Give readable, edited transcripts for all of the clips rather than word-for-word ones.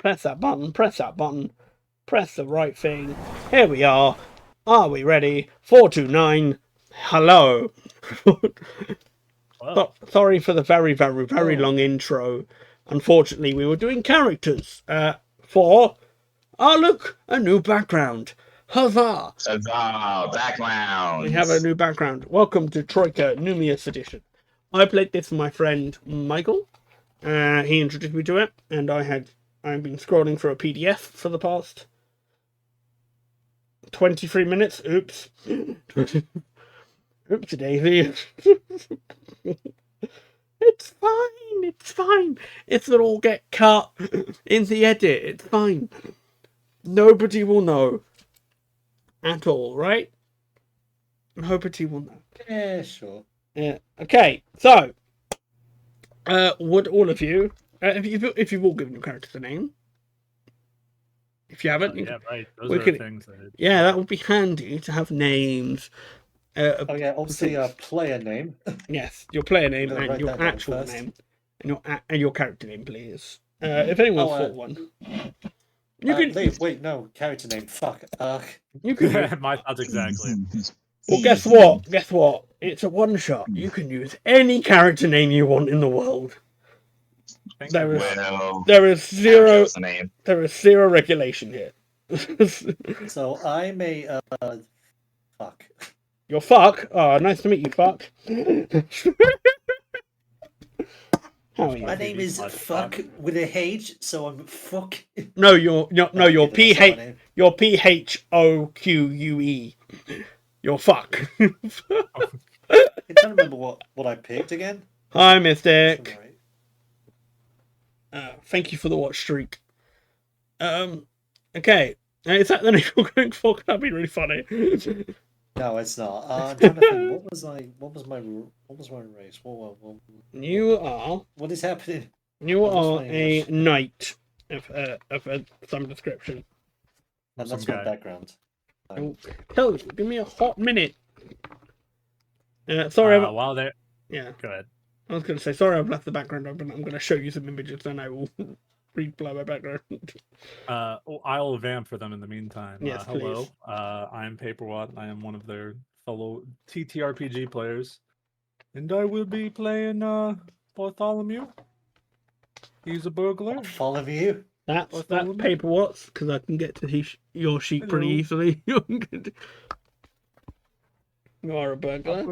Press that button. Press that button. Press the right thing. Here we are. Are we ready? 429. Hello. Sorry for the very, very, very long intro. Unfortunately, we were doing characters for... Oh, look! A new background. Huzzah! Huzzah! Background! We have a new background. Welcome to Troika Numinous edition. I played this with my friend Michael. He introduced me to it, and I've been scrolling through a PDF for the past 23 minutes. Oops. Oops, Daisy. It's fine. It's fine. It'll all get cut in the edit. It's fine. Nobody will know at all, right? Nobody will know. Yeah, sure. Yeah. Okay. So, would all of you, if you've all given your characters a name, if you haven't, yeah, right. Those are things. Yeah, that would be handy to have names. Obviously a player name. Yes, your player name and your actual name, and your character name, please. If anyone's thought one, you can. Wait, no, character name. Fuck. You can. My thoughts exactly. Well, guess what? Guess what? It's a one shot. You can use any character name you want in the world. There is zero regulation here. So I'm a fuck. You're fuck. Oh, nice to meet you, fuck. How are you? My name is fuck with a H, so I'm fuck. No, you're PHOQUE. You're fuck. I'm trying to remember what I picked again. Hi, Mystic. Thank you for the watch streak. Okay. Is that the name you're going for? That'd be really funny. No, it's not. I'm trying to think. What was my race? What? You are. What is happening? You are a knight of some description. And that's my background. Tell you, give me a hot minute. Sorry. While they're... Yeah. Go ahead. I was going to say, sorry I've left the background open. I'm going to show you some images, then I will replay my background. I'll vamp for them in the meantime. Yes, hello. please. I'm Paperwatt. I am one of their fellow TTRPG players. And I will be playing Bartholomew. He's a burglar. Bartholomew? That's Paperwatt's, because I can get to your sheet pretty easily. You are a burglar.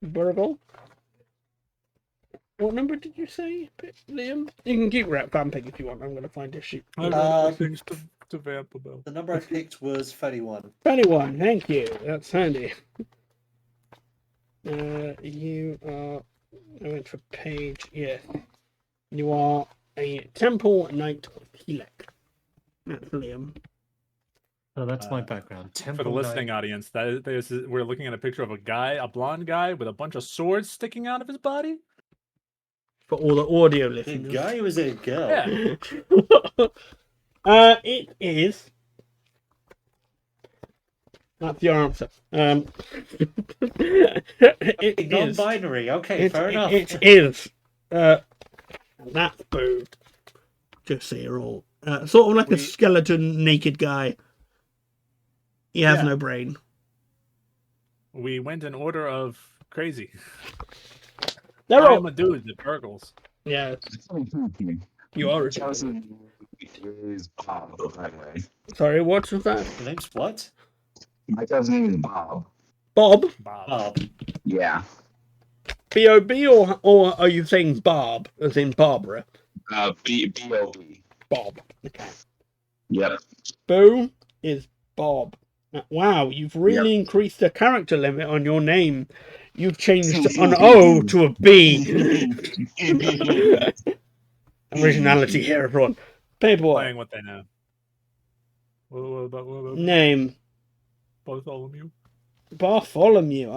Burgle. What number did you say, Liam? You can keep vamping if you want. I'm going to find his sheet. Things to vamp about. The number I picked was 31. 31, thank you. That's handy. You are... I went for page... Yeah. You are a Temple Knight of Helek. That's Liam. Oh, that's my background. For the listening audience, we're looking at a picture of a blonde guy with a bunch of swords sticking out of his body. For all the audio listeners. The guy was a girl. Yeah. It is. That's your answer. It non-binary. Okay, fair enough. It is. That's boo. Just so you're all sort of like a skeleton naked guy. He has no brain. We went in order of crazy. I'm a dude that burgles. Yeah. You are a chosen is Bob, by the way. Sorry, what's that? Your name's what? My cousin's name is Bob. Bob? Yeah. B-O-B or are you saying Barb, as in Barbara? B-O-B. Bob. Okay. Yep. Boo is Bob. Wow, you've really increased the character limit on your name. You've changed an O to a B. Originality here, everyone. Paperwork. Playing what they know. What Name. Bartholomew. Bartholomew.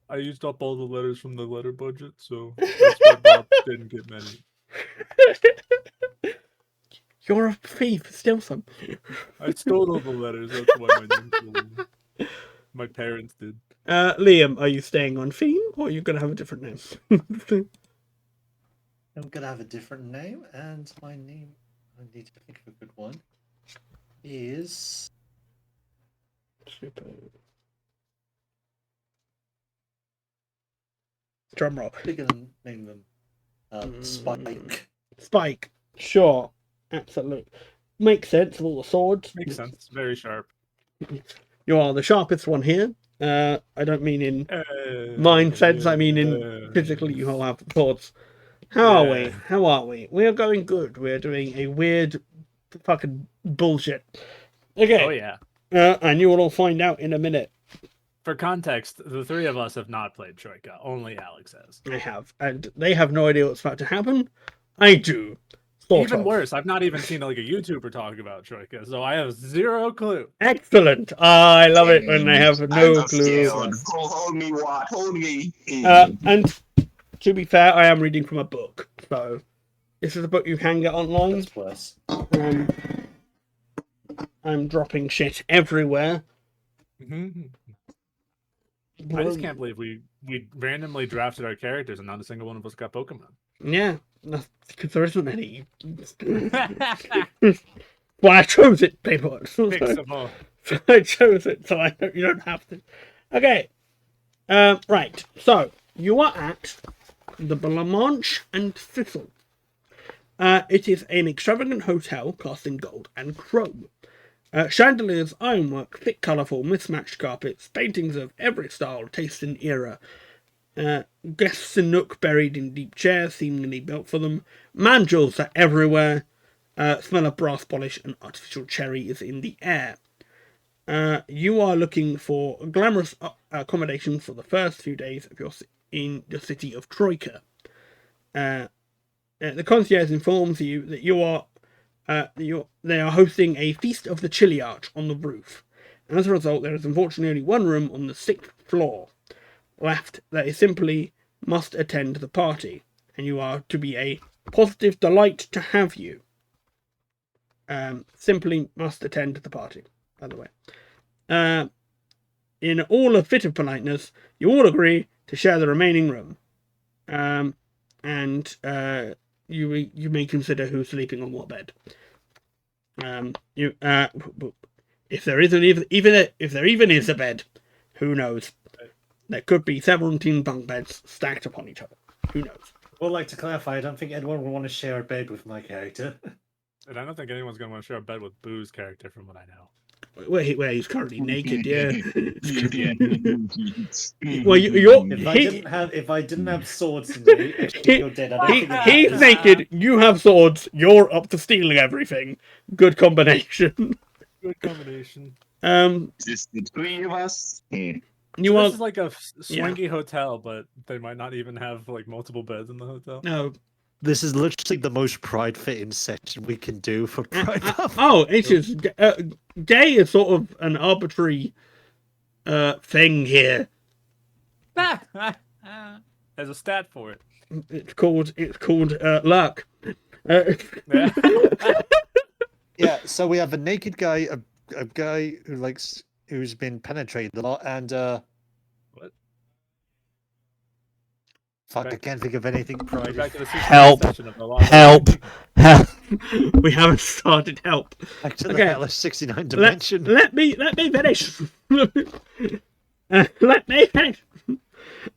I used up all the letters from the letter budget, so that's why Bob didn't get many. You're a thief. Steal some. I stole all the letters. That's why my name's stolen. My parents did. Liam, are you staying on theme, or are you going to have a different name? I'm gonna have a different name, and my name, I need to think of a good one, is... Super. Drum roll. We're gonna name them Spike. Spike. Sure. Absolutely. Makes sense of all the swords. Makes sense. Very sharp. You are the sharpest one here. I don't mean in mind sense, I mean in physically you all have swords. How are we? How are we? We are going good. We're doing a weird fucking bullshit. Okay. Oh yeah. And you will all find out in a minute. For context, the three of us have not played Troika. Only Alex has. I have. And they have no idea what's about to happen. I do. Sort Even of. worse, I've not even seen like a YouTuber talk about Troika, so I have zero clue. Excellent. I love it when they have no clue. Hold me, what? Hold me. And to be fair, I am reading from a book. So this is a book you can get online. That's worse. I'm dropping shit everywhere. I just can't believe we randomly drafted our characters and not a single one of us got Pokemon. Yeah, because there isn't any. Well, I chose it, people. Pick some more. I chose it, so you don't have to. Okay. Right. So you are at the Blancmange and Thistle. It is an extravagant hotel cast in gold and chrome. Chandeliers, ironwork, thick, colourful, mismatched carpets, paintings of every style, taste, and era. Guests in nook buried in deep chairs, seemingly built for them. Mandrills are everywhere. Smell of brass polish and artificial cherry is in the air. You are looking for glamorous accommodation for the first few days of in the city of Troika. The concierge informs you that they are hosting a feast of the chili arch on the roof. And as a result, there is unfortunately only one room on the 6th floor left that is simply must attend the party, and you are to be a positive delight to have you. Simply must attend the party, by the way. In all a fit of politeness, you all agree to share the remaining room. And you may consider who's sleeping on what bed. If there isn't if there even is a bed, who knows? There could be 17 bunk beds stacked upon each other. Who knows? Well, like to clarify, I don't think anyone will want to share a bed with my character. And I don't think anyone's going to want to share a bed with Boo's character, from what I know. Where he's currently naked, yeah. Well, If I didn't have swords in me, you're dead. He's naked. You have swords. You're up to stealing everything. Good combination. Good combination. Just the three of us. This is like a swanky hotel, but they might not even have like multiple beds in the hotel. No. This is literally the most pride-fitting session we can do for Pride Month. Oh, it is. Gay is sort of an arbitrary thing here. There's a stat for it. It's called luck. Yeah, so we have a naked guy, a guy who's been penetrated a lot, and what? Fuck, I can't think of anything pride. Help! We haven't started. Help! Back to the hellish 69 dimension. Let me finish. Let me finish.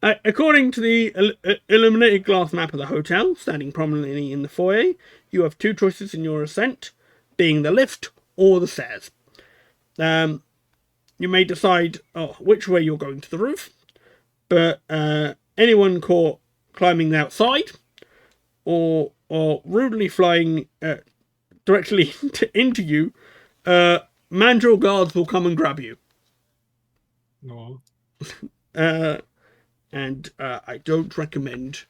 According to the illuminated glass map of the hotel, standing prominently in the foyer, you have two choices in your ascent, being the lift or the stairs. You may decide which way you're going to the roof, but anyone caught climbing outside or rudely flying directly into you, mandrill guards will come and grab you. No. And I don't recommend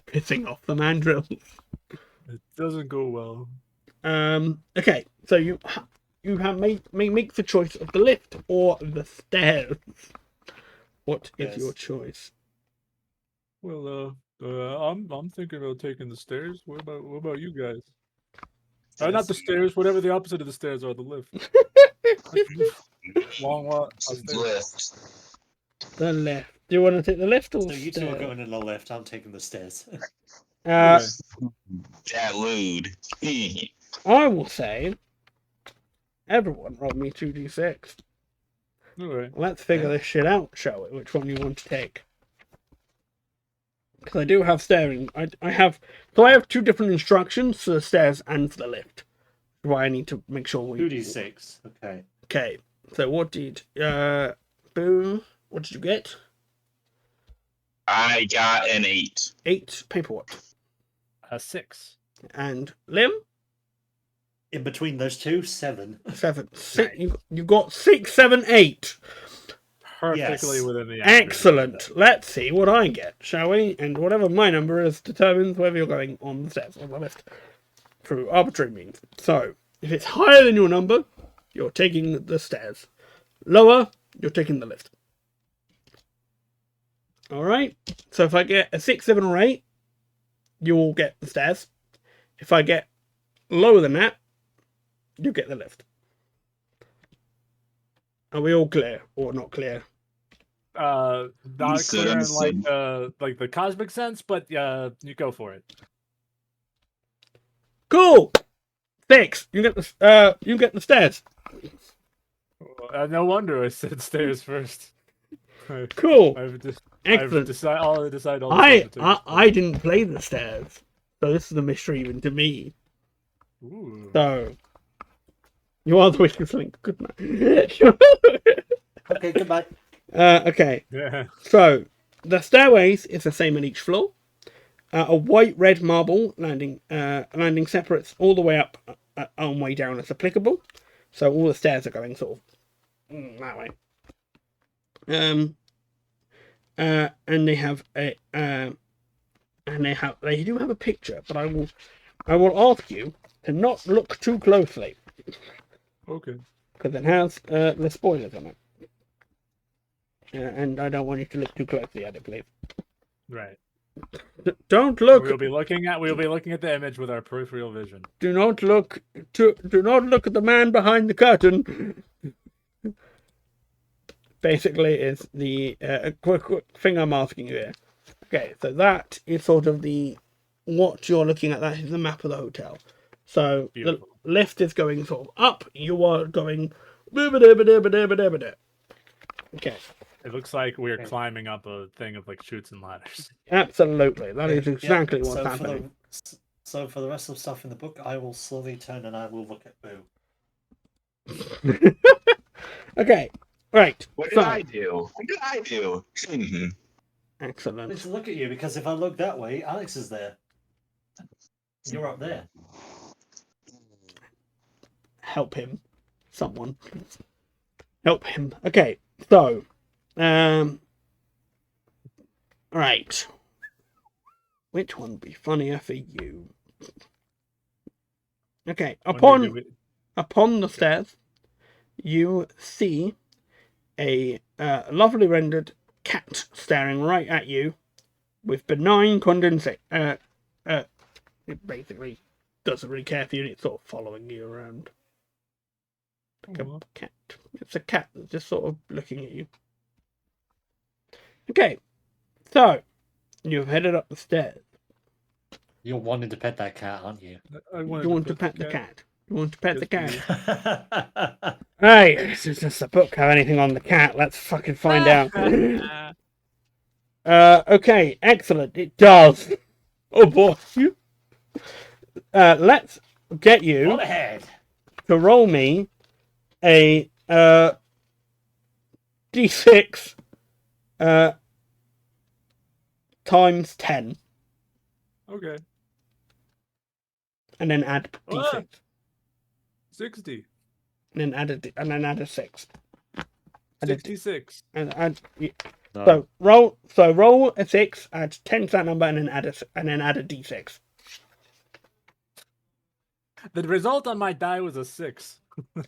pissing off the mandrill. It doesn't go well. Okay, so you have make the choice of the lift or the stairs. What is your choice? Well, I'm thinking about taking the stairs. What about you guys? Not the stairs. Whatever the opposite of the stairs are, the lift. Long walk. Lift. The left. Do you want to take the lift or So the you two stairs? are going in the lift. I'm taking the stairs. Uh, That lewd. I will say, everyone roll me 2d6. Alright. Let's figure this shit out, shall we? Which one you want to take? Because I do have staring. I have 2 different instructions for the stairs and for the lift. Why I need to make sure we 2d6. Okay. Okay. So what did Boo? What did you get? I got an 8. 8 paperwork. 6. And Lim? In between those two, 7. 7. You got 6, 7, 8. Perfectly Yes. within the average. Excellent. Let's see what I get, shall we? And whatever my number is determines whether you're going on the stairs or the lift through arbitrary means. So, if it's higher than your number, you're taking the stairs. Lower, you're taking the lift. Alright? So if I get a 6, 7, or 8, you will get the stairs. If I get lower than that, you get the lift. Are we all clear or not clear? Not Understood, clear in understood. like the cosmic sense, but you go for it. Cool. 6. You get the stairs. No wonder I said stairs first. Cool. Excellent. Excellent. I'll decide all the I didn't play the stairs, so this is a mystery even to me. Ooh. So you are the witness link. Good night. Okay, goodbye. Okay. Yeah. So the stairways is the same in each floor. A white red marble landing separates all the way up and way down as applicable. So all the stairs are going sort of that way. And they have a they do have a picture, but I will ask you to not look too closely Okay. because it has the spoilers on it. And I don't want you to look too closely at it, please. Right. Don't look. We'll be looking at the image with our peripheral vision. Do not look at the man behind the curtain. Basically, is the quick thing I'm asking you here. Okay, so that is sort of what you're looking at. That is the map of the hotel. So Beautiful. the lift is going sort of up. You are going. Okay. It looks like we're climbing up a thing of like chutes and ladders. Absolutely, that is exactly what's so happening. So for the rest of the stuff in the book, I will slowly turn and I will look at Boo. Okay, right. What did I do? What did I do? I Excellent. need to look at you because if I look that way, Alex is there. You're up there. Help him. Someone. Help him. Okay, so right. Which one would be funnier for you? Okay, upon the stairs, you see a lovely rendered cat staring right at you with benign condensation. It basically doesn't really care for you, and it's sort of following you around. Like a cat. It's a cat that's just sort of looking at you. Okay, so you've headed up the stairs. You're wanting to pet that cat, aren't you? You want to pet the cat. You want to pet the Yes, cat. Hey, this is just a book. Have anything on the cat? Let's fucking find out. Okay, excellent. It does. Oh boy. Let's get you ahead. to roll me a d6 times 10, Okay. and then add d6, Ah! 60. and then add a 6. 66. And add, No. so roll a 6, add 10 to that number, and then add a d6. The result on my die was a 6.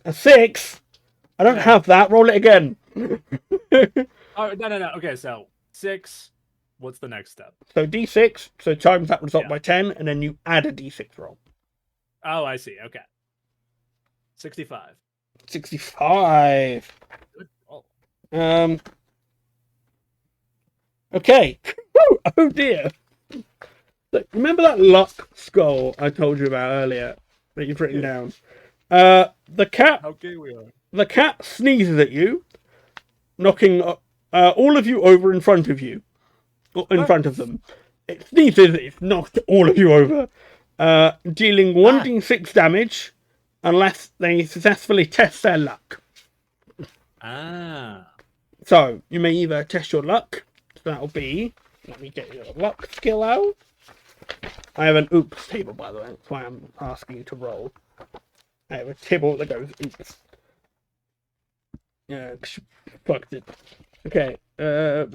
A 6? I don't have that. Roll it again. Oh, no. Okay, so 6. What's the next step? So d6, so times that result Yeah. by 10, and then you add a d6 roll. Oh, I see. Okay. 65. 65. Good roll. Okay. Oh dear. So, remember that luck skull I told you about earlier that you've written down? The cat How gay we are. The cat sneezes at you, knocking all of you over in front of you. In front of them. It sneezes, it's knocked all of you over. Dealing 1d6 damage unless they successfully test their luck. Ah. So, you may either test your luck. So that'll be... Let me get your luck skill out. I have an oops table, by the way. That's why I'm asking you to roll. I have a table that goes oops. Yeah, fucked it. Okay. Where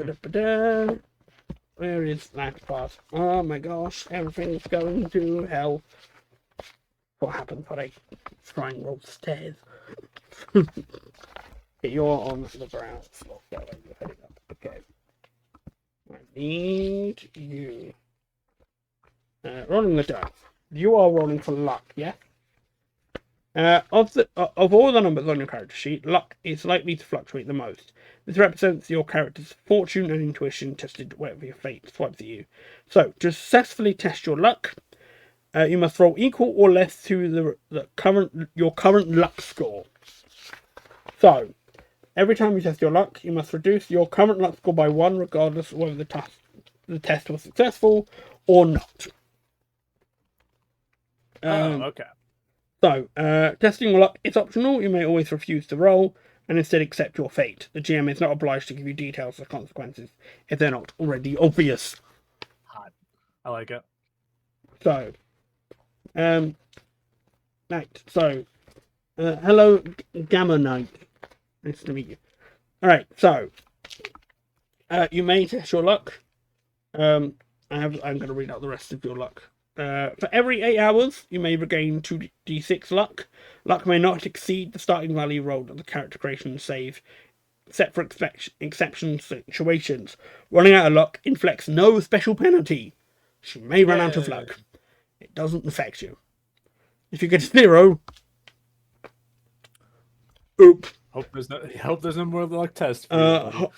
is that part? Oh my gosh, everything's going to hell. What happened when I try and roll stairs? You're on the ground floor. You're heading up. Okay. I need you. Rolling the dice. You are rolling for luck, yeah? Of all the numbers on your character sheet, luck is likely to fluctuate the most. This represents your character's fortune and intuition tested wherever your fate swipes at you. So, to successfully test your luck, you must roll equal or less to your current luck score. So, every time you test your luck, you must reduce your current luck score by 1, regardless of whether the test was successful or not. Okay. So, testing your luck is optional. You may always refuse to roll and instead accept your fate. The GM is not obliged to give you details of consequences if they're not already obvious. Hot. I like it. So, Knight. So, hello, Gamma Knight. Nice to meet you. Alright, so, you may test your luck. I'm going to read out the rest of your luck. For every 8 hours, you may regain 2d6 luck. Luck may not exceed the starting value rolled at the character creation save, except for exception situations. Running out of luck inflicts no special penalty. You may run out of luck. It doesn't affect you. If you get 0, oop. Hope there's no more luck test. For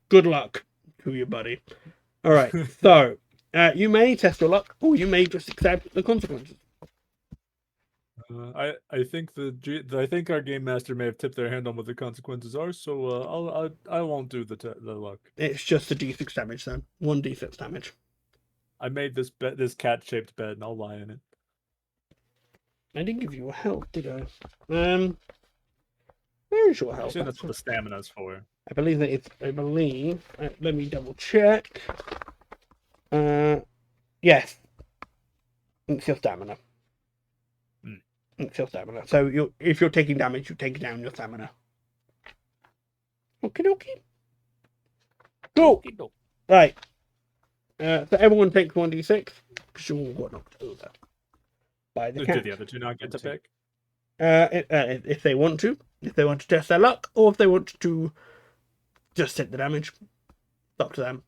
Good luck to you, buddy. All right, so you may test your luck, or you may just accept the consequences. I think our game master may have tipped their hand on what the consequences are, so I won't do the luck. It's just a d6 damage then. 1d6 damage. I made this cat shaped bed, and I'll lie in it. I didn't give you a health, did I? Where is your I health? assume that's what the stamina's for. I believe that it's. I believe. Let me double check. Yes. It's your stamina. It's your stamina. So if you're taking damage, you take down your stamina. Okie dokie. Cool. Right. So everyone takes 1d6. Sure, what not to do that. By the cat. Do the other two not get to pick? If they want to. If they want to test their luck, or if they want to just take the damage. It's up to them.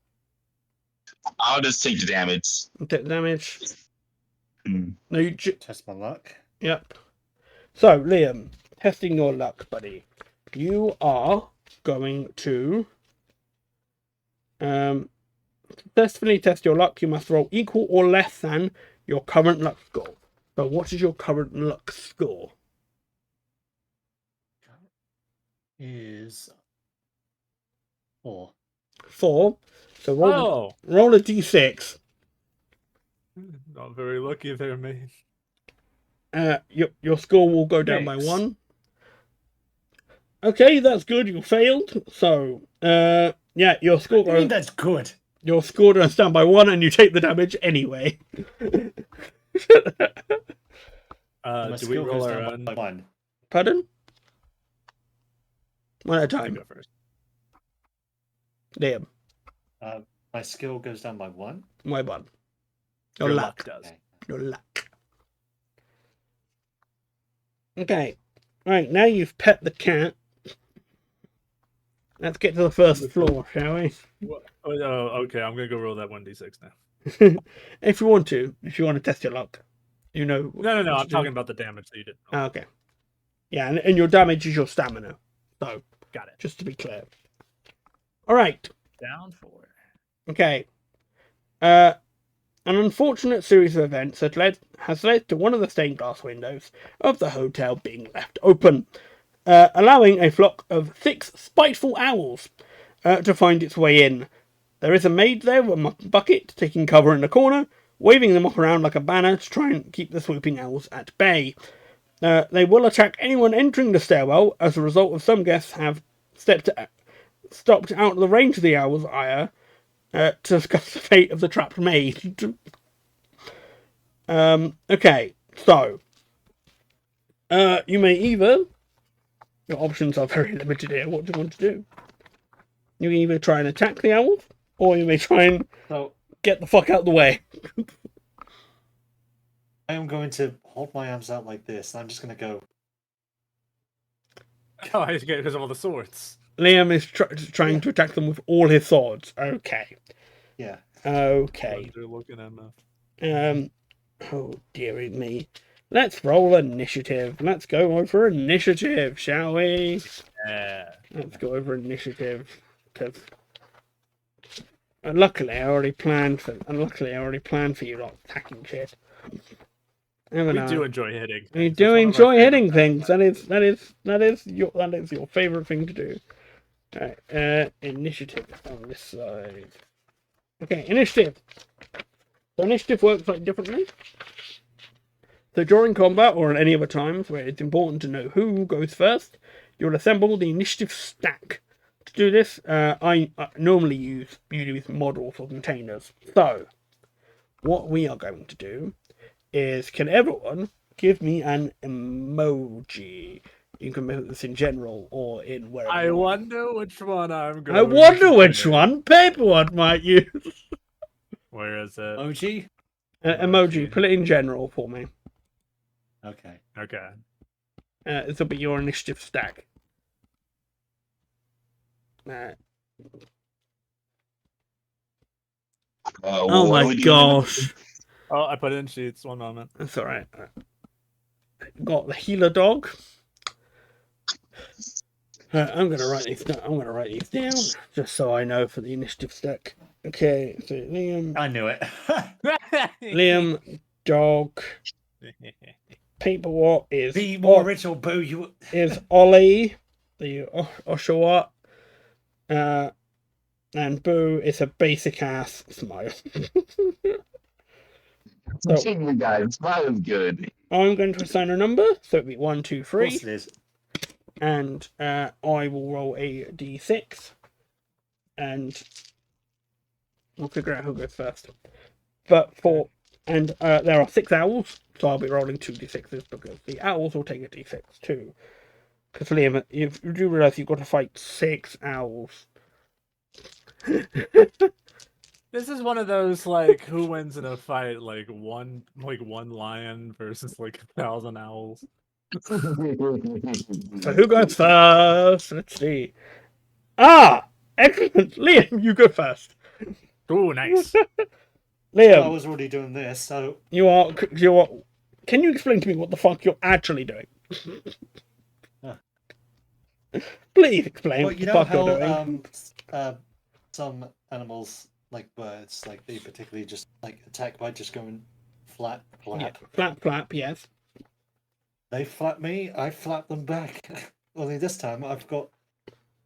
I'll just take the damage. Take the damage. Hmm. No, you Test my luck. Yep. So, Liam, testing your luck, buddy. You are going to successfully test your luck. You must roll equal or less than your current luck score. So, what is your current luck score? Is 4. 4. So Oh, roll a d6. not very lucky there, mate. Your score will go down by Six. 1. Okay, that's good. You failed. So, yeah, your score I mean, goes. that's good. Your score goes down by 1, and you take the damage anyway. My Do we skill roll goes our down own? by 1. Pardon? One at a I time. go first. Liam, My skill goes down by 1. my one. Your Your luck. does. Okay. Your luck. Okay. Right, now you've pet the cat. Let's get to the first floor, shall we? Oh, okay. I'm gonna go roll that 1d6 now. If you want to test your luck. You know. No. what I'm to talking do. about the damage that you did. Oh, okay. Yeah, and your damage is your stamina. So, Got it. just to be clear. All right. Down 4. Okay. An unfortunate series of events has led to one of the stained glass windows of the hotel being left open, allowing a flock of 6 spiteful owls to find its way in. There is a maid there with a bucket, taking cover in the corner, waving them off around like a banner to try and keep the swooping owls at bay. They will attack anyone entering the stairwell. As a result, of some guests have stopped out of the range of the owl's ire to discuss the fate of the trapped maid. Okay, so you may either. Your options are very limited here. What do you want to do? You can either try and attack the owls, or you may try and get the fuck out of the way. I am going to hold my arms out like this, and I'm just going to go. Oh, I get because of all the swords. Liam is trying to attack them with all his swords. Okay. Yeah. Okay. They're looking at me. Oh, dearie me. Let's roll initiative. Let's go over initiative, shall we? Yeah. Let's go over initiative. Because luckily I already planned for you lot attacking shit. We do enjoy hitting. You do enjoy hitting things. That is your favorite thing to do. Alright, initiative on this side. Okay, initiative. So initiative works like differently. So during combat or at any other times where it's important to know who goes first, you'll assemble the initiative stack. To do this, I normally use models or containers. So what we are going to do is, can everyone give me an emoji? You can make this in general or in wherever. I wonder which one I'm going. I wonder which one Paperwood might use. Where is it? Emoji? Emoji. Put it in general for me. Okay. Okay. This will be your initiative stack. Oh my gosh. Oh, I put it in sheets. One moment. That's alright. Got the healer dog. I'm gonna write these down. Just so I know for the initiative stack. Okay, so Liam. I knew it. Liam, dog. Paperwork is. Be more original, Boo. You is Ollie, the Oshawa. And Boo is a basic ass smile. So, you guys, smile is good. I'm going to assign a number, so it'll be 1, 2, 3. Of course it is. And I will roll a d6, and we'll figure out who goes first. There are 6 owls, so I'll be rolling 2 d6s because the owls will take a d6 too. Because Liam, you do realise you've got to fight 6 owls. This is one of those like who wins in a fight, like one lion versus like 1,000 owls. So who goes first? Let's see. Ah, excellent, Liam. You go first. Oh, nice. Liam, I was already doing this, so you are. Can you explain to me what the fuck you're actually doing? Please explain well, what you the know fuck you're doing. how some animals, like birds, like they particularly just like attack by just going flap, flap. Yeah, flap, flap. Yes. They flap me, I flap them back. Only this time I've got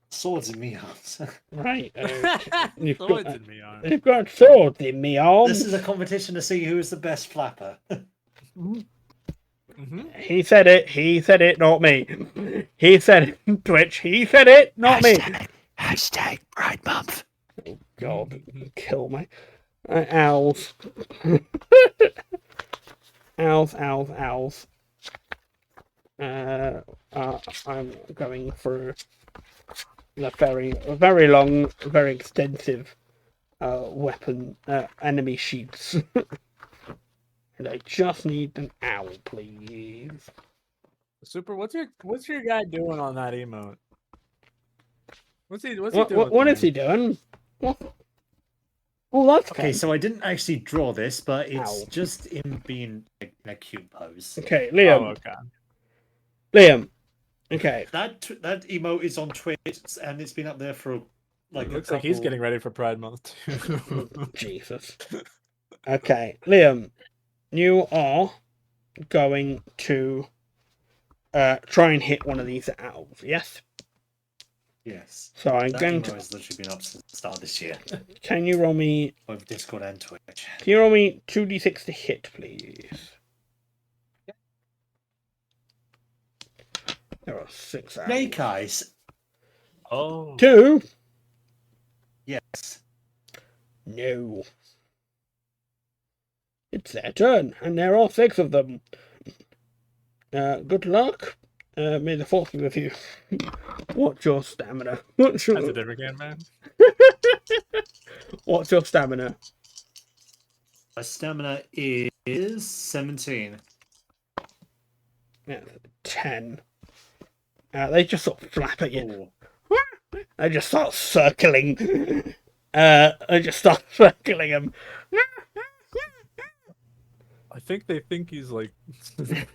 swords in me arms. Right. You've got swords in me arms. This is a competition to see who is the best flapper. Mm-hmm. He said it, not me. He said it, Twitch. He said it, not me. Hashtag Pride Month. Oh God, kill me. Owls. Owls. I'm going through the very long, very extensive weapon enemy sheets. And I just need an owl, please. Super, what's your guy doing on that emote? What's he doing? What is he doing? What? Oh, that's okay. fun. So I didn't actually draw this, but it's Ow. just him being in a cute pose. Okay, Liam. Oh, okay. Liam. Okay. That emote is on Twitch, and it's been up there for like. Looks like he's getting ready for Pride Month too. Jesus. Okay, Liam, you are going to try and hit one of these owls, yes? Yes. So I'm That going emo to... has literally been up since the start of this year. Can you roll me... Both Discord and Twitch. Can you roll me 2d6 to hit, please? There are 6 owls. Snake Eyes. Oh. 2? Yes. No. It's their turn, and there are 6 of them. Good luck. May the force be with you. What's your stamina? As it ever can, man. What's your stamina? My stamina is 17. Yeah, 10. They just sort of flap at you. Oh. They just start circling. They just start circling him. I think they think he's like. they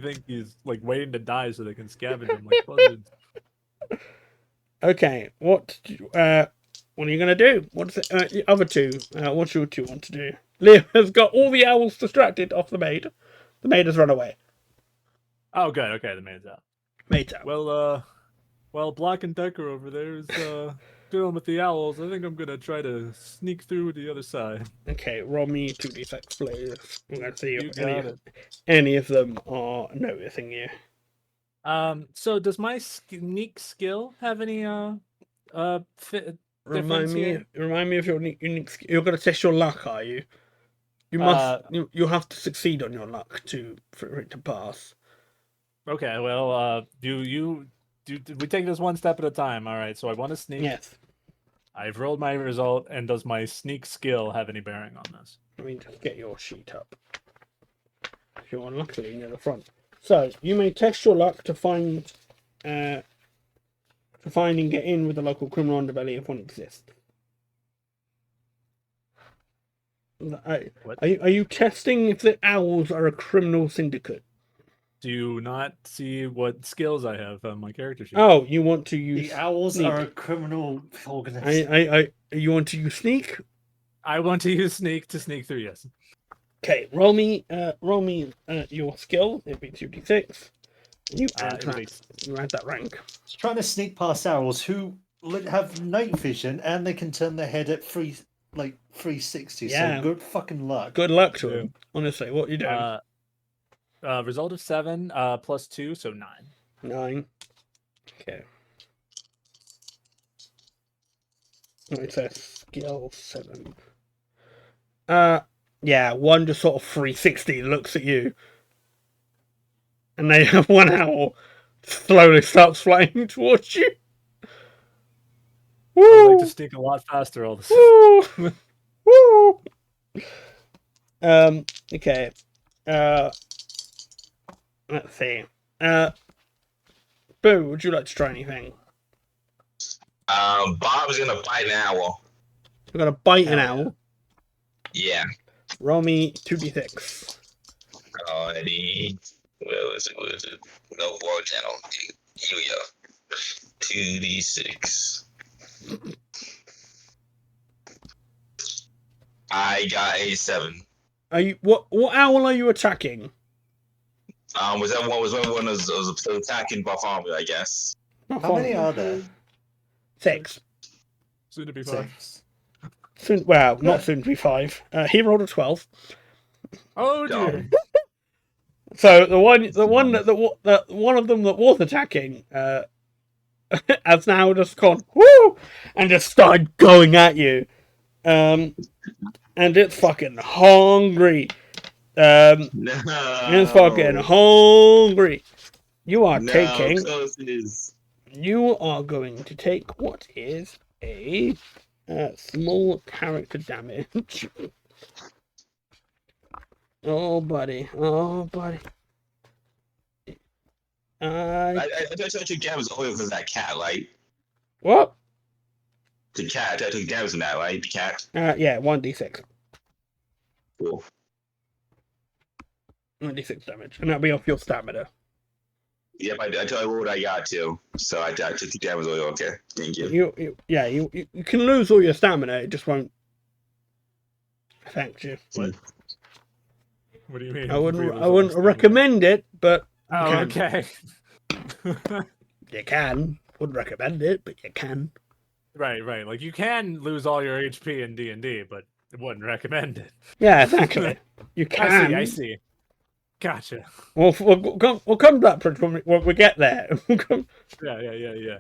think he's like waiting to die so they can scavenge him like buzzards. Okay, what are you gonna do? What's the other 2? What do you 2 want to do? Liam has got all the owls distracted off the maid. The maid has run away. Oh, good. Okay, the maid's out. Maid's out. Well, Black and Decker over there is dealing with the owls. I think I'm gonna try to sneak through the other side. Okay, roll me 2d6, please. I'm gonna see You if got any of them are noticing you. So does my sneak skill have any Remind here? me of your unique skill. You're gonna test your luck, are you? You must. You have to succeed on your luck for it to pass. Okay, well, we take this one step at a time. All right, so I want to sneak. Yes. I've rolled my result, and does my sneak skill have any bearing on this? Let me just get your sheet up. You're unluckily near the front. So you may test your luck to find and get in with the local criminal underbelly if one exists. What? Are you testing if the owls are a criminal syndicate? Do you not see what skills I have on my character sheet? Oh, you want to use The owls sneak. are a criminal organization. You want to use sneak? I want to use sneak to sneak through. Yes. Okay, roll me your skill. It'd be 2d6. You add that rank. It's trying to sneak past owls who have night vision and they can turn their head at 360. Yeah. So good fucking luck. Good luck to him. Honestly, what you doing? Result of 7 plus 2, so 9. 9. Okay. It says skill 7. Yeah, one just sort of 360 looks at you. And they have one owl slowly starts flying towards you. I Woo! like to sneak a lot faster all the time. Woo! Woo! Okay. Let's see. Boo, would you like to try anything? Bob's gonna bite an owl. We're gonna bite an Hell yeah. owl. Yeah. Roll me 2d6. Alrighty. Where is it? No, war channel. Here we go. 2d6. I got a 7. Are you what owl are you attacking? Was that one was attacking Bartholomew, I guess. How many are there? 6. Soon to be 5. 6. Soon, well, not soon to be 5. He rolled a 12. Oh dear. Dumb. So the one of them that was attacking has now just gone whoo and just started going at you. And it's fucking hungry. No. It's fucking hungry. You are taking. Closes. You are going to take what is a small character damage. Oh, buddy. Oh, buddy. I took damage oil for that cat, right? What? The cat. I took damage from that, right? The cat. Yeah, 1d6. Cool. 1d6 damage. And that'll be off your stamina. Yep, I tell you what I got too. So I took the damage oil. Okay, thank you. You can lose all your stamina. It just won't. Thank you. What? What do you mean? I wouldn't Reloads are recommend it, but you Oh, can. okay. You can. Wouldn't recommend it, but you can. Right. Like you can lose all your HP in D&D, but I wouldn't recommend it. Yeah, exactly. You can. I see. Gotcha. We'll come to that bridge when we get there. Yeah.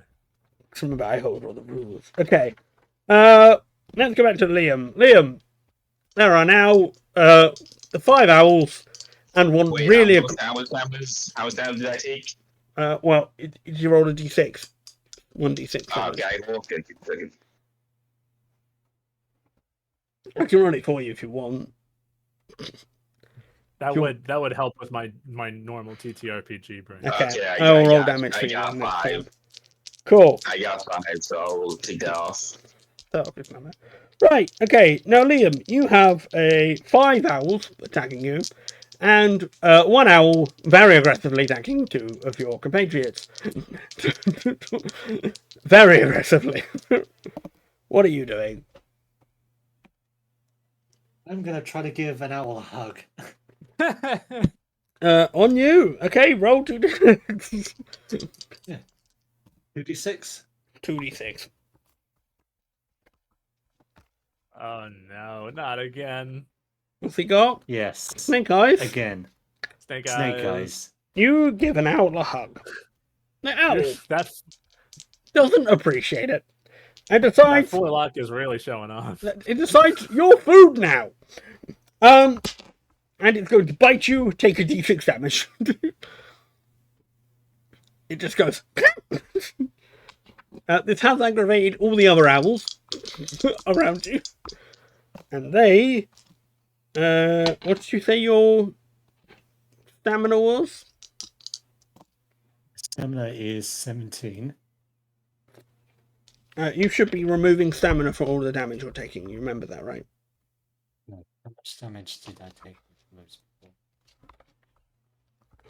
Remember, I hold all the rules. Okay. Let's go back to Liam. Liam, there are now the 5 owls and one Wait, really. how much damage did I take? Well, you roll a d6. 1d6. Okay, okay. I can run it for you if you want. That Sure. would help with my normal TTRPG brain. Okay. I I will roll got- damage I for you. got then next 5. time. Cool. I got 5, so I'll take that off. Right, okay. Now, Liam, you have 5 owls attacking you, and 1 owl very aggressively attacking 2 of your compatriots. Very aggressively. What are you doing? I'm gonna try to give an owl a hug. On you. Okay, roll 2d6. 2d6. 2d6. Oh no, not again. What's he got? Yes. Snake eyes. Again. Snake Snake eyes. eyes. You give an owl a hug. The owl That's doesn't appreciate it. And that decides forelock is really showing off. it decides your food now. And it's going to bite you, take a d6 damage. It just goes. This has aggravated all the other owls around you. And they. What did you say your stamina was? Stamina is 17. You should be removing stamina for all the damage you're taking. You remember that, right? No. How much damage did I take?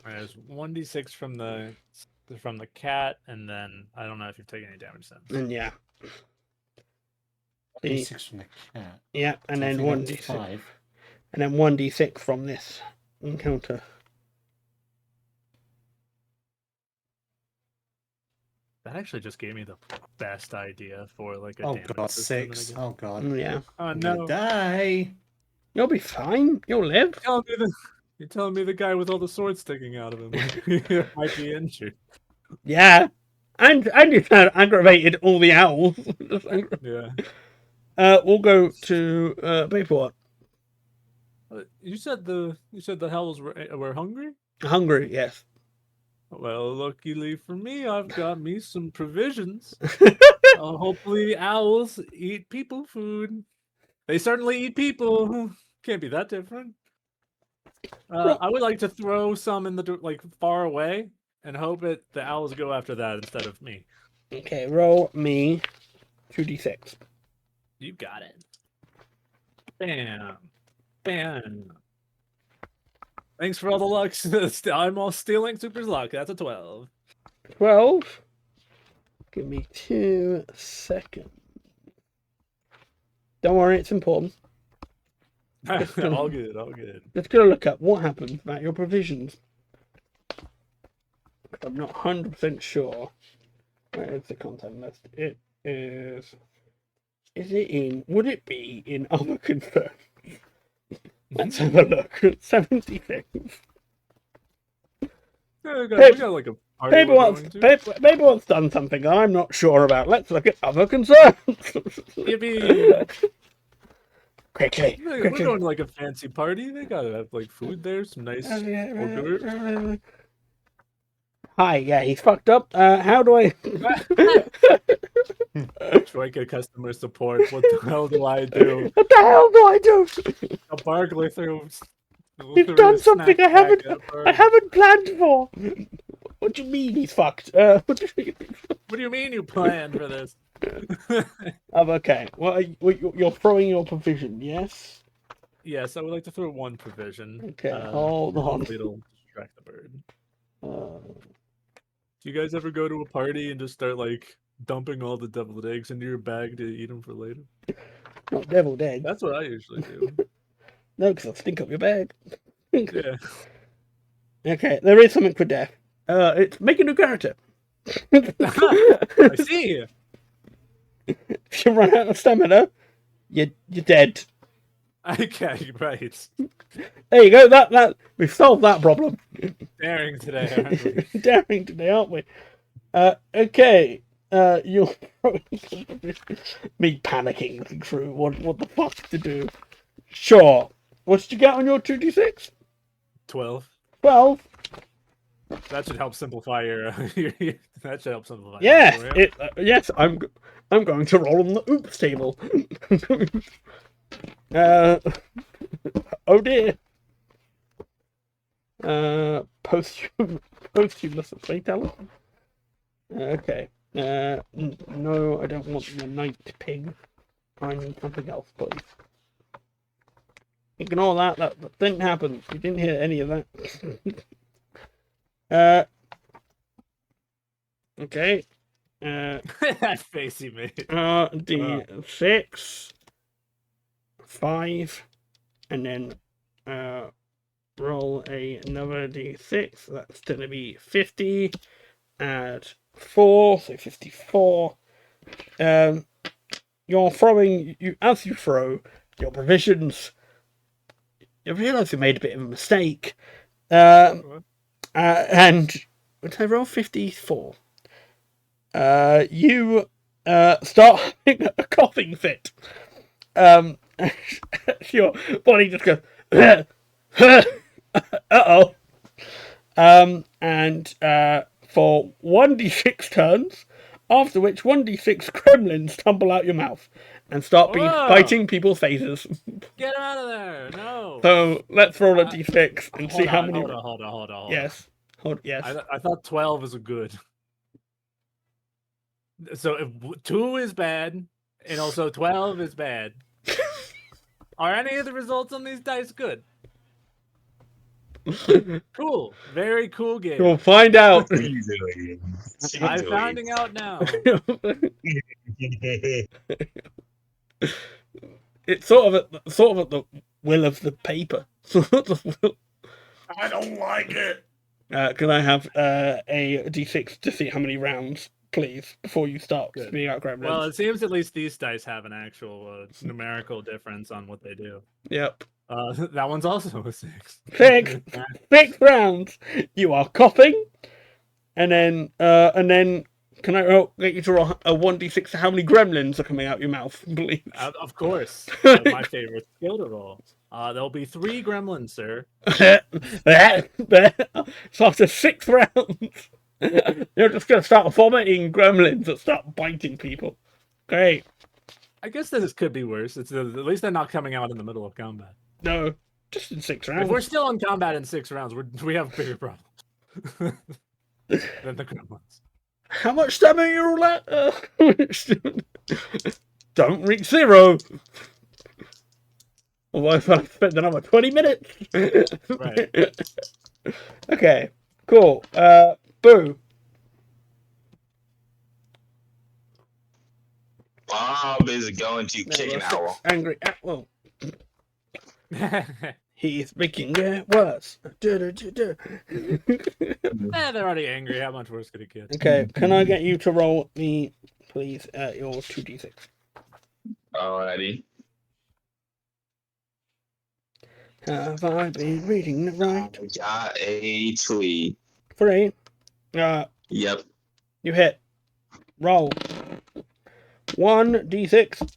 There's 1d6 from the cat, and then I don't know if you've taken any damage since. And yeah. 6 from the cat. Yeah, and So I then think 1d6. that's 5. And then 1d6 from this encounter. That actually just gave me the best idea for like a Oh damage god, system, 6. I guess. Oh god. Yeah. Oh I'm gonna no! die. You'll be fine. You'll live. You're telling me the guy with all the swords sticking out of him might be injured. Yeah. And it's aggravated all the owls. Yeah. We'll go to Paperwork. You said the hells were hungry? Hungry, yes. Well, luckily for me, I've got me some provisions. Hopefully, owls eat people food. They certainly eat people. Can't be that different. I would like to throw some in the far away and hope the owls go after that instead of me. Okay, roll me 2d6. You got it. Bam. Bam. Thanks for all the luck. I'm all stealing Super's luck. That's a 12. 12. Give me 2 seconds. Don't worry, it's important. all good. Let's go look up what happens about your provisions. I'm not 100% sure. Where is the content list? It is. Is it in? Would it be in other concerns? Let's have a look. 76. We got like a party Paperwork's done something I'm not sure about. Let's look at other concerns. Yippee! Quickly. We're going to like a fancy party. They gotta have like food there, some nice hors d'oeuvres. Hi, yeah, he's fucked up. How do I? Troika customer support. What the hell do I do? What the hell do I do? A burglar through. He's done something I haven't planned for. What do you mean he's fucked? What do you mean you planned for this? Okay. Well, you're throwing your provision, yes? Yes, I would like to throw one provision. Okay, hold on. It'll distract the bird. Uh, Do you guys ever go to a party and just start like dumping all the deviled eggs into your bag to eat them for later? Not deviled eggs. That's what I usually do. No, because I'll stink up your bag. Yeah. Okay, there is something for death. It's make a new character. I see. If you run out of stamina, you're dead. Okay, right. There you go. That we've solved that problem. Daring today, aren't we? Daring today, aren't we? Okay. You're me panicking looking through what the fuck to do. Sure. What did you get on your 2d6? 12. 12. That should help simplify your. That should help simplify. Yes. your story. Yes. I'm going to roll on the oops table. Oh dear. Posthumous fatality. Okay. No, I don't want the night pig. I need something else, please. Ignore that. That didn't happen. You didn't hear any of that. Okay. That face he made. D6, 5, and then roll another D6. That's gonna be 50. Add 4, so 54. You're throwing as you throw your provisions. You realise you made a bit of a mistake. And would I roll 54? You start having a coughing fit. Your body just goes, uh-oh. And for 1d6 turns, after which 1d6 gremlins tumble out your mouth and start biting people's faces. Get him out of there! No. So let's roll a d6 and see how many. Hold on. Yes. Yes. I thought 12 is a good. So if 2 is bad, and also 12 is bad, are any of the results on these dice good? Cool. Very cool game. We'll find out. I'm finding out now. It's sort of at the will of the paper. I don't like it. Can I have a d6 to see how many rounds, please, before you start Good. spitting out gremlins? Well, it seems at least these dice have an actual numerical difference on what they do. Yep. That one's also a 6. 6 rounds. You are coughing, and then can I get you to roll a 1d6 to how many gremlins are coming out your mouth, please? Of course. My favorite skill to roll. There'll be 3 gremlins, sir. So after 6 rounds, you're just going to start vomiting gremlins that start biting people. Great. I guess this could be worse. It's at least they're not coming out in the middle of combat. No, just in 6 rounds. If we're still in combat in 6 rounds, we have bigger problems than the gremlins. How much stamina are you all at? Don't reach 0. Otherwise, I've spent another 20 minutes. Right. Okay, cool. Boo. Bob is going to kick an owl. Angry owl. He's making it worse. They're already angry. How much worse could it get? Okay, can I get you to roll me, please, your 2d6? Alrighty. Have I been reading it right? I got a 3. 3. Yep. You hit. Roll. 1d6.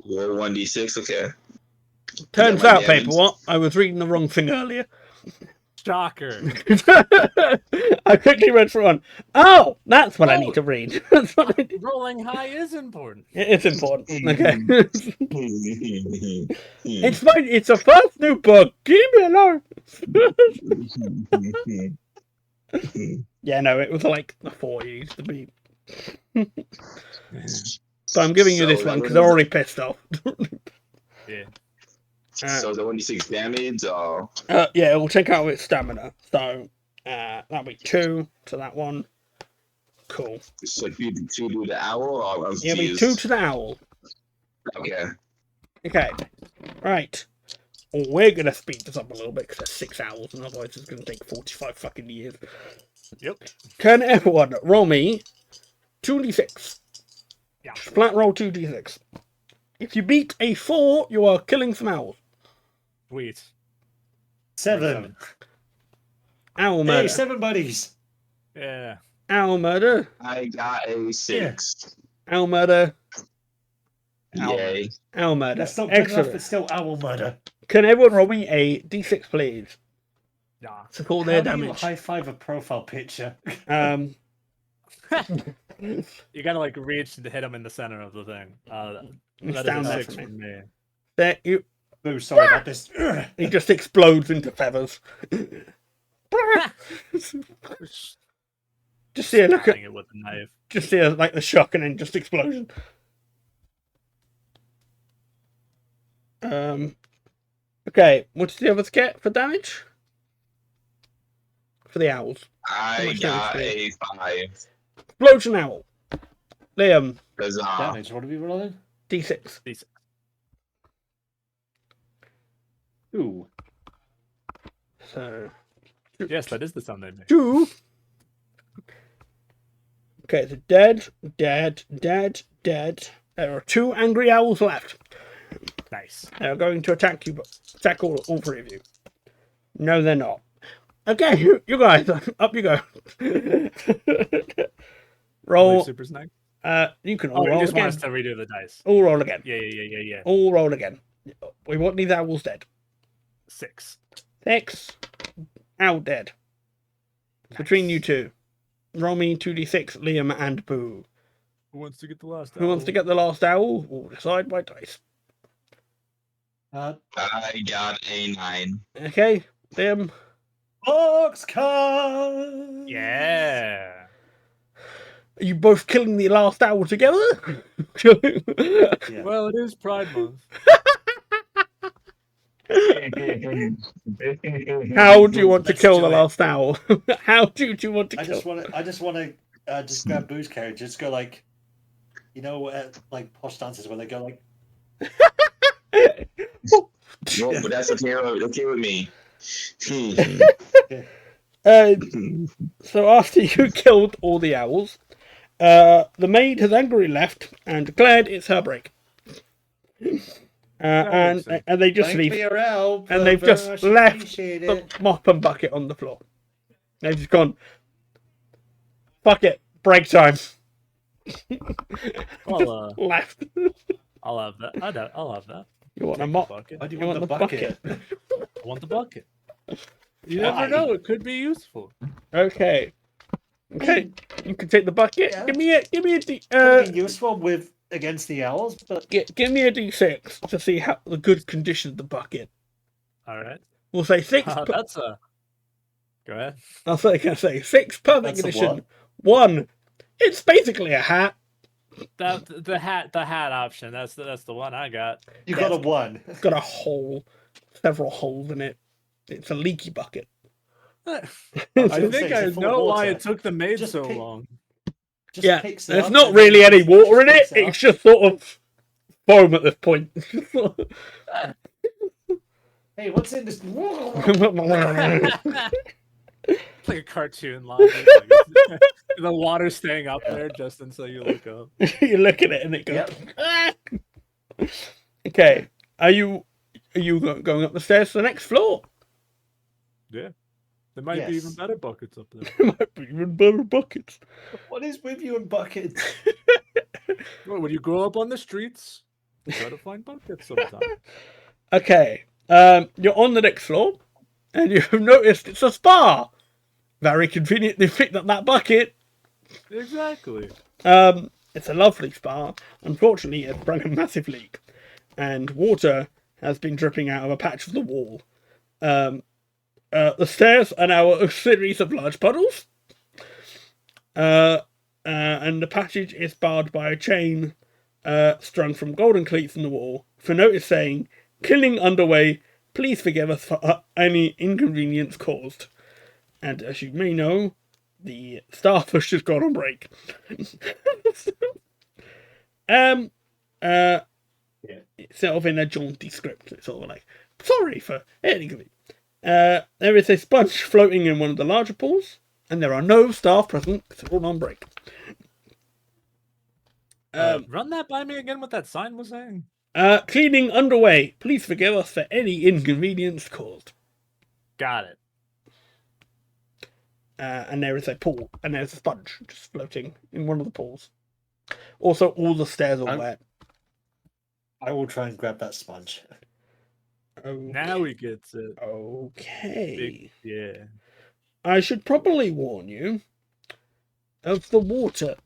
Roll 1d6, okay. Turns my out, damage? paper, what? I was reading the wrong thing earlier. Shocker. I quickly read through one. Oh, that's what I need to read. That's what I need. Rolling high is important. It's important. Okay. It's fine. It's a first new book. Leave me alone. Yeah, no, it was like the 40s to be. So I'm giving you this one because they're already pissed off. Yeah. So the 1d6 damage, or Yeah, it will take out its stamina. So that'll be 2 to that one. Cool. so you do the owl, or I'm It'll be confused. 2 to the owl. Okay. Okay. Right. we're going to speed this up a little bit because there's 6 owls, and otherwise it's going to take 45 fucking years. Yep. Can everyone roll me 2d6? Yeah. Flat roll 2d6. If you beat a 4, you are killing some owls. Sweet. 7. Owl Hey, murder. 7 buddies. Yeah. Owl murder. I got a 6. Owl murder. Yay. Owl murder. That's not good enough. Excellent. It's still owl murder. Can everyone roll me a d6, please? Yeah. To call How their do you damage. high five a profile picture? You gotta like reach to hit him in the center of the thing. It's That down is a there 6 for me. from me. There, you. Oh, sorry about this. He just explodes into feathers. Just see a look at. Stabbing it with a knife. Just see like the shock and then just explosion. Okay, what did the others get for damage? For the owls. I much got damage a 5. Explosion owl. Liam, Huzzah. Damage. What are we rolling? d6. Decent. Ooh. So, Yes, that is the sound they make. 2. Okay, so dead. There are 2 angry owls left. Nice. They're going to attack you, attack all 3 of you. No, they're not. Okay, you guys, up you go. Roll. Super snack. You can all Oh, you roll just want again. us to redo the dice. All roll again. Yeah. All roll again. We want these owls dead. 6. 6. Owl dead. Between you 2. Roll me 2d6, Liam and Boo. Who wants to get the last? Who wants to get the last owl? We'll decide by dice. I got a 9. Okay, Liam. Boxcar! Yeah. Are you both killing the last owl together? Yeah. Well, it is Pride Month. How do you want to Let's kill do the it. last owl? How do you want to I kill? just want to just grab Boo's carriage. Just go like, you know, like posh dances where they go like. No, but that's okay with me. So after you killed all the owls, the maid has angrily left and declared it's her break. And they just Thanks leave. for your help, And they've Boo, just I left appreciate the it. mop and bucket on the floor. They've just gone, fuck it, break time. Well, Left. I'll have that. I'll have that. You want a Take the mop? bucket. Why do you You want the want the bucket? I want the bucket. You Why? never know. It could be useful. Okay. Okay. You can take the bucket. Yeah. Give me a It'll be useful with against the owls, but give me a d6 to see how the good condition of the bucket. All right. We'll say 6. That's a. Go ahead. I'll say, can I say 6 perfect That's a condition. 1. It's basically a hat. The hat option. That's the one I got. you got a 1. It's got a hole, several holes in it. It's a leaky bucket. I gonna think say, I is it full of know why water? it took the maid Just so pick- long. Just Yeah, picks it there's up not and really then any water in it. picks It's up. just sort of foam at this point. Hey, what's in this? It's like a cartoon line. It's like the water staying up there just until you look up. You look at it and it goes. Yep. "Ah." Okay, are you going up the stairs to the next floor? Yeah. There might be even Yes. better buckets up there. There might be even better buckets. What is with you and buckets? Well, when you grow up on the streets, you gotta find buckets sometime. Okay, you're on the next floor, and you've noticed it's a spa. Very convenient they picked up that bucket. Exactly. It's a lovely spa. Unfortunately, it sprung a massive leak, and water has been dripping out of a patch of the wall. The stairs are now a series of large puddles, and the passage is barred by a chain strung from golden cleats in the wall. For notice saying, "Killing underway. Please forgive us for any inconvenience caused." And as you may know, the starfish has gone on break. It's sort of in a jaunty script. It's sort of like, sorry for anything. There is a sponge floating in one of the larger pools, and there are no staff present. It's all on break. Run that by me again. What that sign was saying. Cleaning underway. Please forgive us for any inconvenience caused. Got it. And there is a pool, and there's a sponge just floating in one of the pools. Also, all the stairs are wet. I will try and grab that sponge. Okay. Now he gets it. Okay. Yeah. I should probably warn you of the water.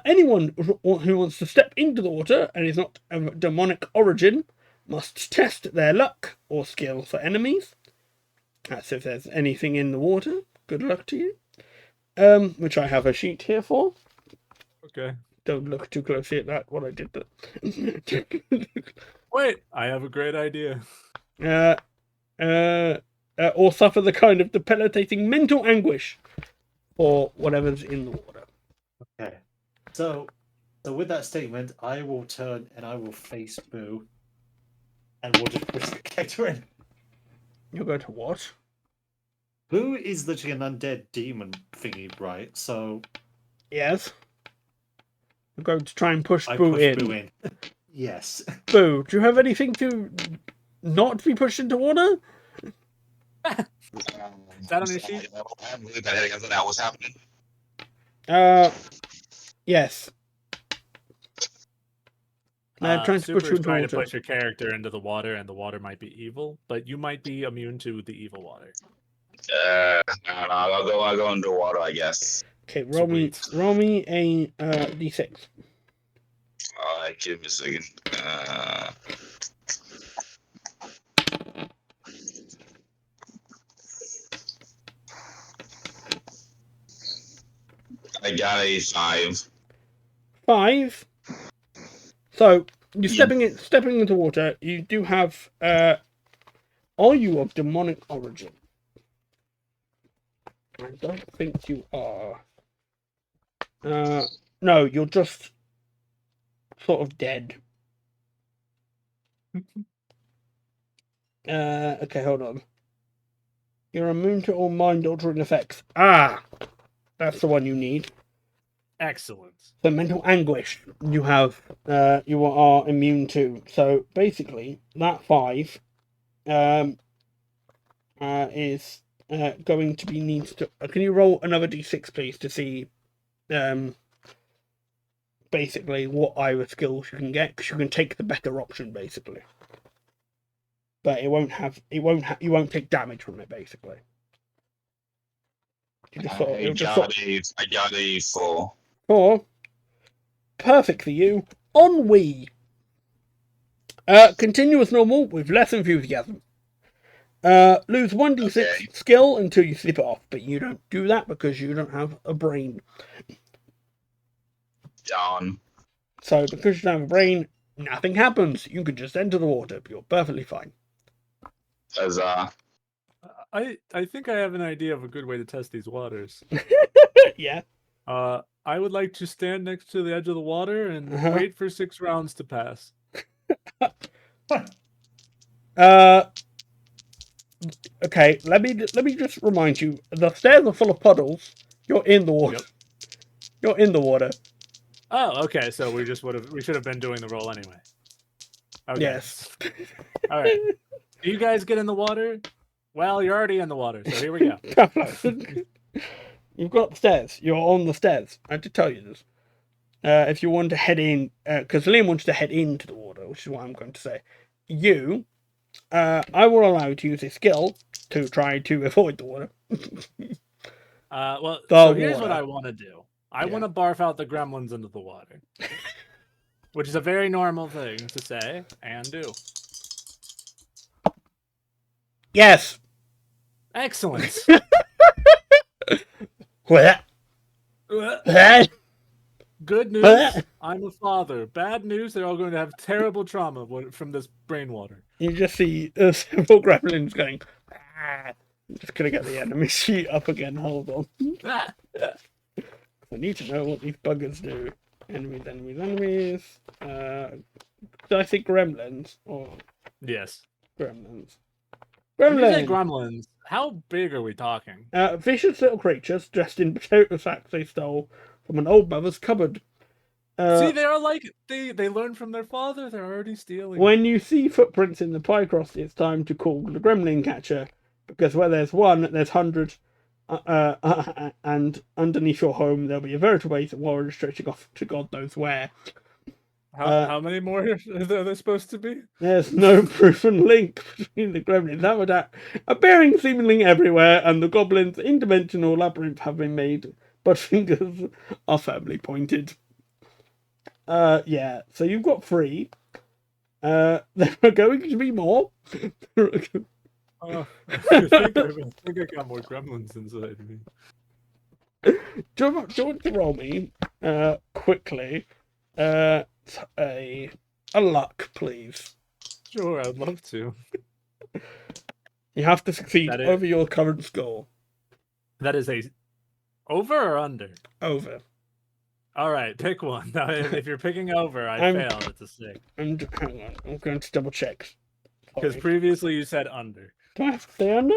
Anyone who wants to step into the water and is not of demonic origin must test their luck or skill for enemies. That's if there's anything in the water. Good luck to you. Which I have a sheet here for. Okay. Don't look too closely at that. What I did there. Wait, I have a great idea. Or suffer the kind of debilitating mental anguish, or whatever's in the water. Okay. So with that statement, I will turn and I will face Boo, and we'll just push the character in. You're going to what? Boo is literally an undead demon thingy, right? So Yes. I'm going to try and push I Boo push in. Boo in. Yes. Boo, do you have anything to not be pushed into water? Is that on your sheet? I haven't really been heading into that. What's happening? Yes. I'm trying to push you Super's into trying to water. push your character into the water, and the water might be evil, but you might be immune to the evil water. No, I'll go underwater, I guess. Okay, roll me a d6. Alright, give me a second. I got a 5. 5. So you're stepping into water. You do have. Are you of demonic origin? I don't think you are. No, you're just sort of dead. Okay, hold on. You're immune to all mind-altering effects. Ah, that's the one you need. Excellent. The mental anguish you have, you are immune to. So basically, that 5, is going to be needs to. Can you roll another d6, please, to see, basically what either skills you can get? Because you can take the better option, basically. But you won't take damage from it, basically. I got a 4. 4. Perfect for you. Ennui. Continue as normal with less enthusiasm. Lose 1d6 skill until you slip it off, but you don't do that because you don't have a brain. Down. So because you don't have a brain, nothing happens. You can just enter the water. You're perfectly fine. I think I have an idea of a good way to test these waters. Yeah. I would like to stand next to the edge of the water and wait for 6 rounds to pass. Okay, let me just remind you, the stairs are full of puddles. You're in the water. Yep. You're in the water. Oh, okay. So we should have been doing the roll anyway. Okay. Yes. All right. Do you guys get in the water? Well, you're already in the water, so here we go. You've got the stairs. You're on the stairs. I did tell you this. If you want to head in, because Liam wants to head into the water, which is what I'm going to say. I will allow you to use a skill to try to avoid the water. Here's what I want to do. I want to barf out the gremlins into the water. Which is a very normal thing to say and do. Yes. Excellent. Good news, I'm a father. Bad news, they're all going to have terrible trauma from this brain water. You just see several gremlins going. I'm just gonna get the enemy sheet up again. Hold on. I need to know what these buggers do. Enemies. Did I say gremlins? Or Yes. Gremlins. When you say Gremlins. gremlins, how big are we talking? Vicious little creatures dressed in potato sacks they stole from an old mother's cupboard. See, they are like they learned from their father. They're already stealing. When you see footprints in the pie crust, it's time to call the gremlin catcher, because where there's one, there's hundreds, and underneath your home there'll be a veritable base of warriors stretching off to God knows where. How many more are there supposed to be? There's no proven link between the gremlins and habitat, appearing seemingly everywhere, and the goblins' interdimensional labyrinth have been made, but fingers are firmly pointed. Yeah, so you've got 3. There are going to be more. Oh, I think I got more gremlins inside me. Do you want to roll me quickly a luck, please? Sure, I'd love to. You have to succeed That is- over your current score. That is a over or under? Over. All right, pick one. Now, if you're picking over, I fail. It's a 6. Hang on, I'm going to double check. Because previously you said under. Do I have to stay under?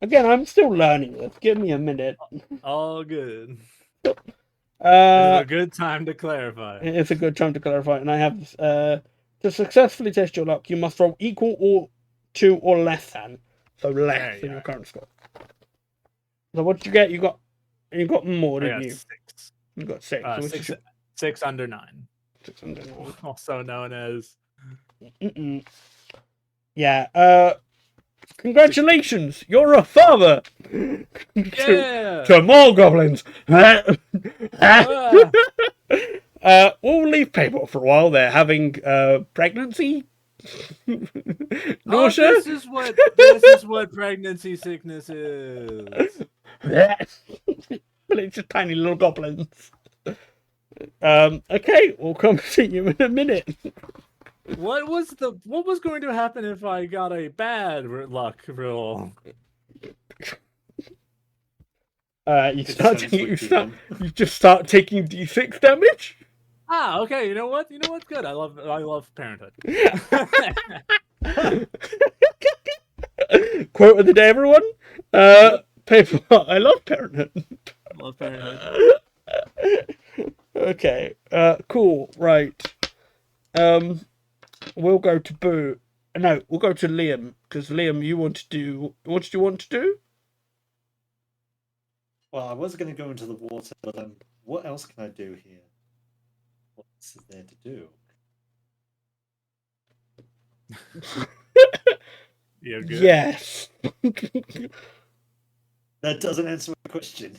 Again, I'm still learning this. Give me a minute. All good. This is a good time to clarify. It's a good time to clarify, and I have to successfully test your luck. You must roll equal or to or less than, so less than your current score. So what did you get? You got more, I didn't got you? 6. You got 6. Six under 9. 6 under 9. Also known as. Yeah. Congratulations, you're a father. Yeah. to more goblins. Ah. We'll leave paper for a while. They're having pregnancy. Nausea. Oh, this is what pregnancy sickness is. But it's just tiny little goblins. Okay, we'll come see you in a minute. What was going to happen if I got a bad luck roll? You just start taking D6 damage. Ah, okay. You know what? Good. I love parenthood. Quote of the day, everyone. Paper. I love parenthood. I love parenthood. Okay. Cool. Right. We'll go to Boo. No, we'll go to Liam, because Liam, you want to do. What do you want to do? Well, I was going to go into the water, but what else can I do here? What else is there to do? You're good. Yes. That doesn't answer my question.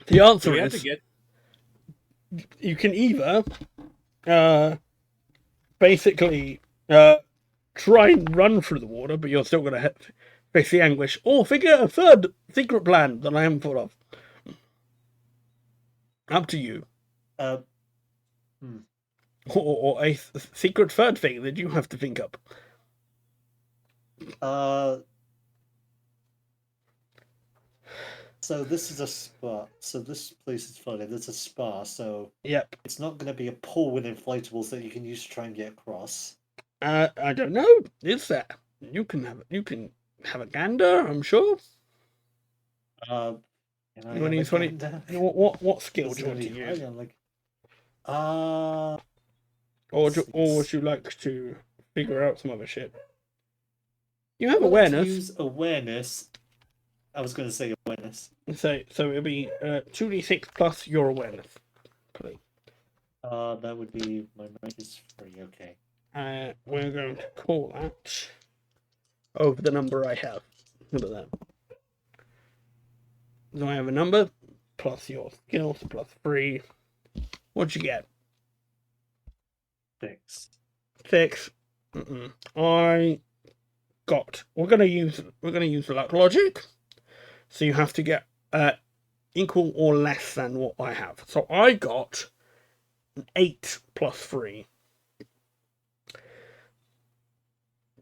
The answer We have is to get. you can either basically try and run through the water, but you're still going to face the anguish, or figure a third secret plan that I haven't thought of. Up to you. Or a secret third thing that you have to think up. So this is a spa. So this place is funny. There's a spa, so Yep. it's not going to be a pool with inflatables that you can use to try and get across. I don't know. Is there? You can have a gander, I'm sure. Can I You wanna have use a one? gander? What skill This do is you want to gonna be use? high, I'm like, Or would you like to figure out some other shit? You have I would like to awareness. use awareness. I was going to say awareness. So it'll be 2d6 plus your awareness. Please. That would be my -3. Okay. We're going to call that over the number I have. Look at that. So I have a number plus your skills plus 3. What'd you get? 6. 6. I got. We're gonna use luck logic. So you have to get equal or less than what I have. So I got an 8 plus 3.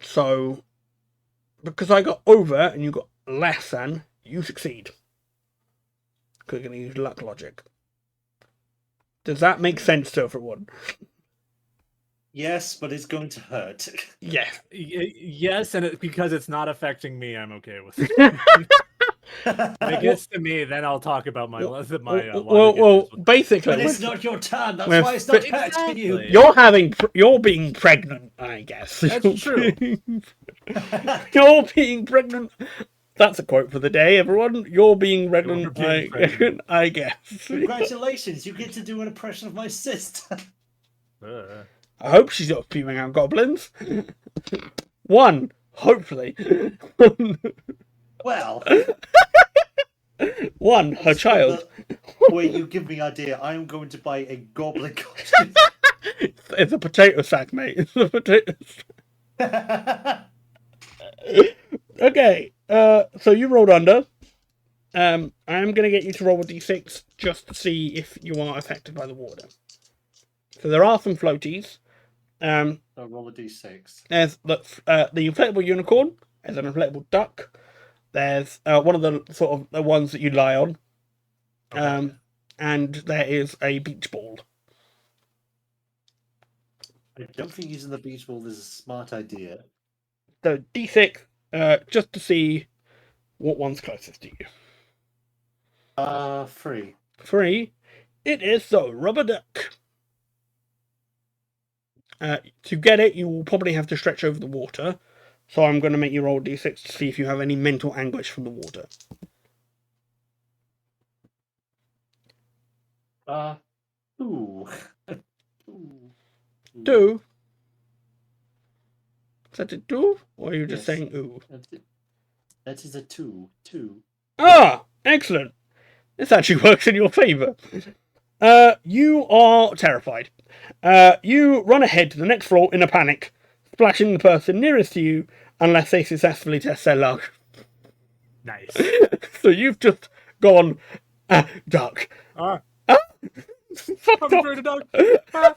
So because I got over and you got less than, you succeed. Because you're going to use luck logic. Does that make sense to everyone? Yes, but it's going to hurt. Yeah. Yes, and because it's not affecting me, I'm okay with it. If it gets to me, then I'll talk about my logic issues with basically, But it's not your turn. That's we're why it's not fi- hurting you. Exactly. you're being pregnant, I guess. That's true. You're being pregnant. That's a quote for the day, everyone. You're being pregnant, You're being pregnant. I guess. Congratulations, you get to do an impression of my sister. I hope she's not spewing out goblins. One, hopefully. Well, One, her child. Wait, you give me idea. I am going to buy a goblin costume. It's a potato sack, mate. It's a potato sack. Okay, so you rolled under. I am going to get you to roll a d6 just to see if you are affected by the water. So there are some floaties. I'll roll a d6. There's the inflatable unicorn. There's an inflatable duck. There's one of the sort of the ones that you lie on. Okay. And there is a beach ball. I don't think using the beach ball is a smart idea. So d6, just to see what one's closest to you. 3. 3. It is the rubber duck. To get it, you will probably have to stretch over the water. So I'm going to make you roll d6 to see if you have any mental anguish from the water. 2. 2. Is that a 2? Or are you just Yes. saying ooh? That is a 2. 2. Ah! Excellent! This actually works in your favour. You are terrified. You run ahead to the next floor in a panic, splashing the person nearest to you unless they successfully test their luck. Nice. So you've just gone, duck. Ah, Fucked I'm off. afraid of dogs. Ah.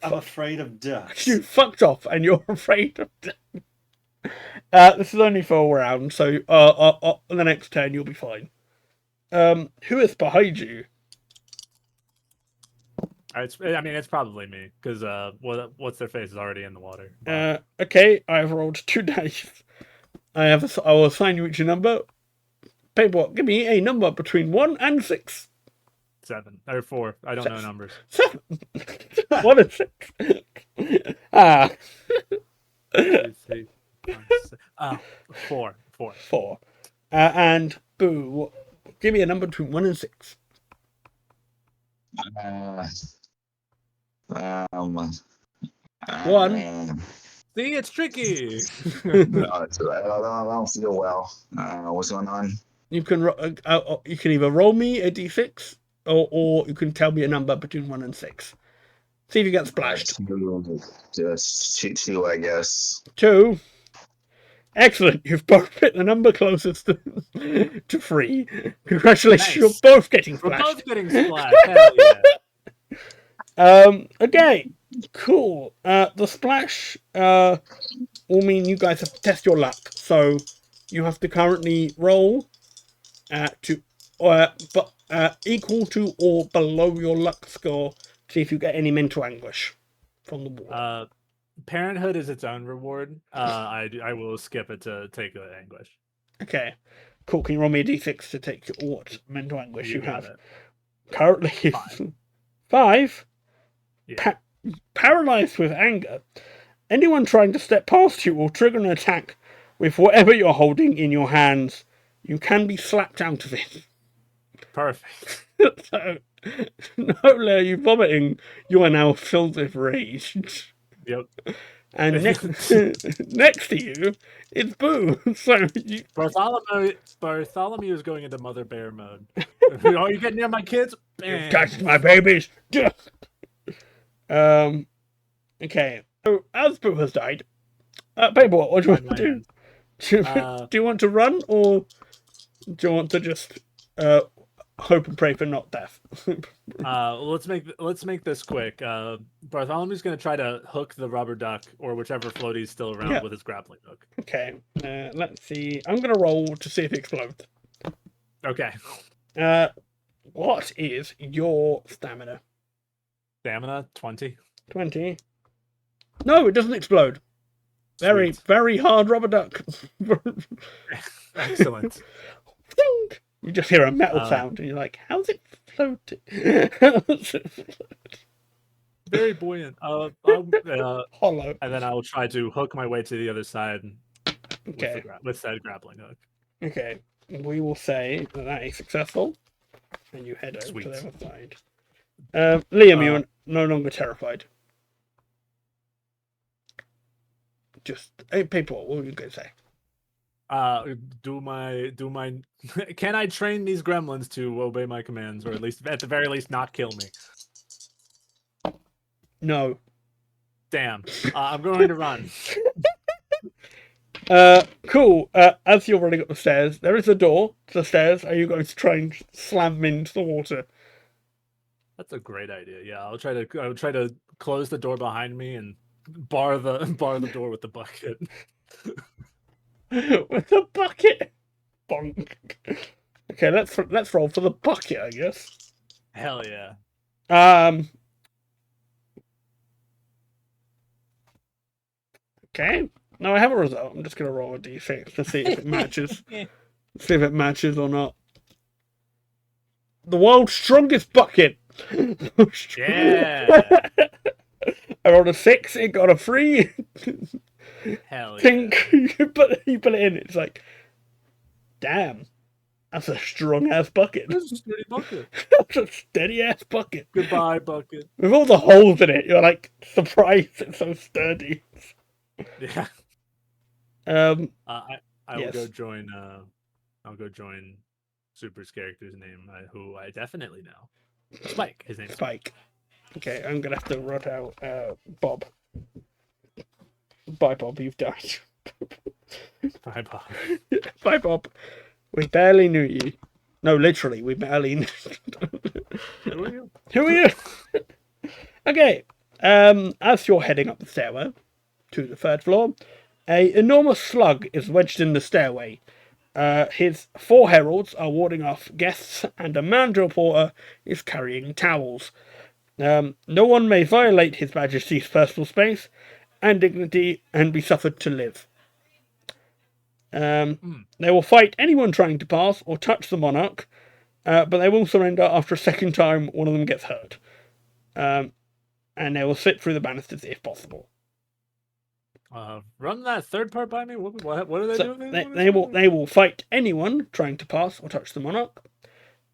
I'm afraid of ducks. You fucked off and you're afraid of duck. This is only for a round, so on the next turn you'll be fine. Who is behind you? It's probably me because what's their face is already in the water. Okay, I have rolled 2 dice. I will assign you each a number. Paperwork, give me a number between 1 and 6. 7 or 4. I don't know numbers. 7. 1 and 6. Ah. 2, 3, 4, 6. 4. 4. And Boo, give me a number between 1 and 6. One. See, it's tricky. No, it's, I don't feel well. What's going on? You can either roll me a d6 or you can tell me a number between 1 and 6. See if you get splashed. Just 2, I guess. 2. Excellent. You've both hit the number closest to 3. Congratulations. Nice. You're both getting We're splashed. both getting splashed. Hell yeah. Okay. Cool. The splash will mean you guys have to test your luck. So you have to currently roll equal to or below your luck score to see if you get any mental anguish from the water. Parenthood is its own reward. I will skip it to take the anguish. Okay. Cool. Can you roll me a d6 to take what mental anguish you got have? it. Currently 5. 5. Yeah. Paralyzed with anger. Anyone trying to step past you will trigger an attack with whatever you're holding in your hands. You can be slapped out of it. Perfect. So, not only are you vomiting, you are now filled with rage. Yep. And next to you is Boo. So Bartholomew is going into Mother Bear mode. Oh, you get near my kids? Bam. catch my babies. Okay. So as Boo has died, Paperwork, what do you want to do? Do you want to run or do you want to just hope and pray for not death? Let's make this quick. Bartholomew's gonna try to hook the rubber duck or whichever floaty's still around with his grappling hook. Okay. Let's see. I'm gonna roll to see if it explodes. Okay. What is your stamina? Stamina 20. 20. No, it doesn't explode. Very, Sweet. very hard rubber duck. Excellent. Ding! You just hear a metal Uh, sound, and you're like, "How's it floating?" Very buoyant. Hollow. And then I will try to hook my way to the other side Okay. with said grappling hook. Okay. We will say that is successful, and you head over Sweet. to the other side. Liam, you're no longer terrified. Just people. What were you going to say? Do my can I train these gremlins to obey my commands, or at the very least not kill me? No. Damn. I'm going to run. Cool. As you're running up the stairs, there is a door to the stairs. Are you going to try and slam them into the water? That's a great idea. Yeah, I would try to close the door behind me and bar the door with the bucket. With a bucket. Bonk. Okay, let's roll for the bucket, I guess. Hell yeah. Okay. No, I have a result. I'm just gonna roll a d6 to see if it matches. See if it matches or not. The world's strongest bucket. Yeah. I rolled a 6. It got a 3. Hell yeah. Think you put it in. It's like, damn, that's a strong ass bucket. That's a sturdy bucket. That's a steady ass bucket. Goodbye, bucket. With all the holes in it, you're like surprised it's so sturdy. Yeah. I will yes. go join. I'll go join Super's character's name, who I definitely know. Spike. His name's Spike. Okay, I'm gonna have to run out. Bob. Bye, Bob. You've died. Bye, Bob. Bye, Bob. We barely knew you. No, literally, we barely knew. Who are you? Who are you? Okay. As you're heading up the stairwell to the 3rd floor, a enormous slug is wedged in the stairway. His 4 heralds are warding off guests, and a mandrill porter is carrying towels. No one may violate His Majesty's personal space and dignity and be suffered to live. They will fight anyone trying to pass or touch the monarch, but they will surrender after a second time one of them gets hurt. And they will slip through the banisters if possible. Run that third part by me. What are they doing? They will fight anyone trying to pass or touch the monarch,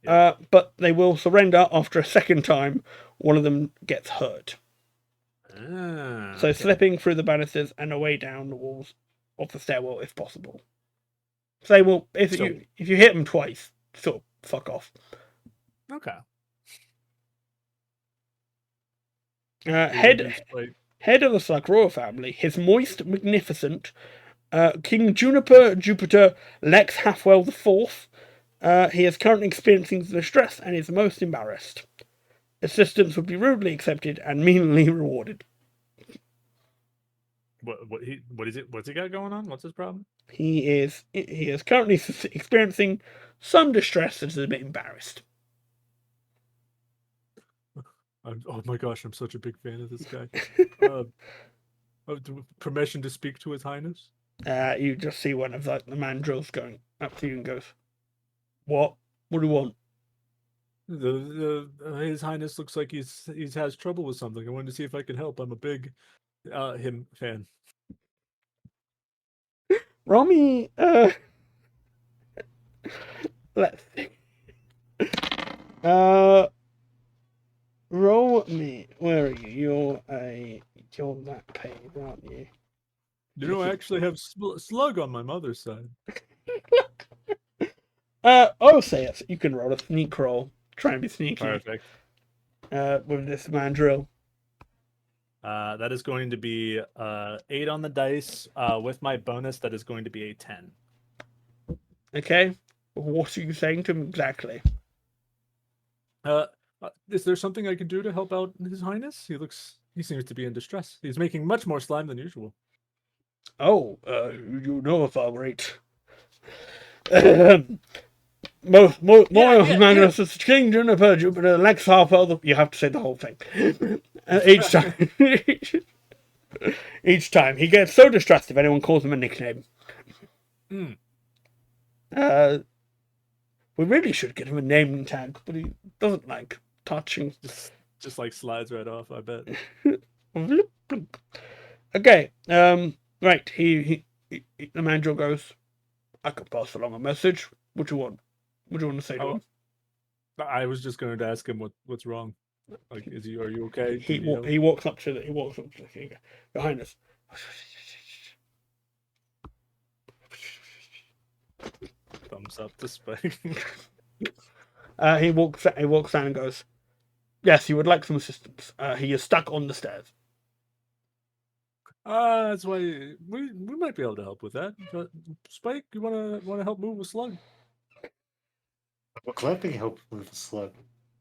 but they will surrender after a second time one of them gets hurt. So slipping through the banisters and away down the walls of the stairwell if possible. So they will if you hit them twice, sort of fuck off. Okay. Head of the Slug royal family, His Moist Magnificent King Jupiter Lex Halfwell IV. He is currently experiencing distress and is most embarrassed. Assistance would be rudely accepted and meanly rewarded. What is it? What's he got going on? What's his problem? He is currently experiencing some distress and is a bit embarrassed. Oh my gosh, I'm such a big fan of this guy. Permission to speak to His Highness? You just see one of the mandrills going up to you and goes, "What? What do you want?" His Highness looks like he has trouble with something. I wanted to see if I could help. I'm a big him fan. Roll me, let's see. Roll me. Where are you? You're that page, aren't you? You know, I actually have slug on my mother's side. I'll say it. You can roll a sneak roll. Try and be sneaky. Perfect. With this mandrill. That is going to be 8 on the dice. With my bonus, that is going to be a 10. Okay. What are you saying to him exactly? Is there something I can do to help out His Highness? He seems to be in distress. He's making much more slime than usual. Oh, you know if I'll rate. More Magnus King Juniper Jupiter Lex Harper. You have to say the whole thing. Each time. Each time. He gets so distressed if anyone calls him a nickname. Hmm. We really should get him a naming tag, but he doesn't like touching. Just like slides right off, I bet. Okay, right, the mandrill goes, I can pass along a message. What do you want? What do you want to say to Oh, him? I was just going to ask him what's wrong. Like, are you okay? He You know? he walks up to the Your Highness. Thumbs up to Spike. He walks down and goes, yes, he would like some assistance. He is stuck on the stairs. That's why we might be able to help with that. But Spike, you wanna help move a slug? We'll gladly help move the slug.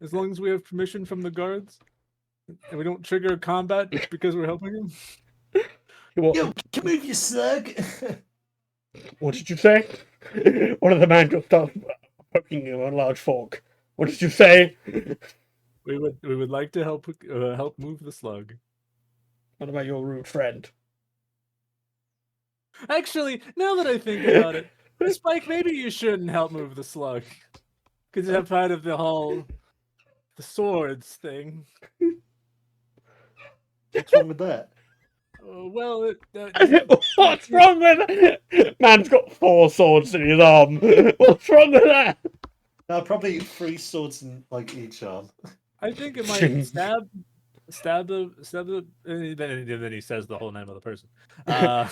As long as we have permission from the guards, and we don't trigger combat because we're helping him. Yo, can move your slug. What did you say? One of the mandrills starts poking you a large fork. What did you say? We would like to help move the slug. What about your rude friend? Actually, now that I think about it, Spike, maybe you shouldn't help move the slug, because you're part of the swords thing. What's wrong with that? Well, What's wrong with that? Man's got 4 swords in his arm. What's wrong with that? No, probably 3 swords in like each arm. I think it might stab the. Then he says the whole name of the person.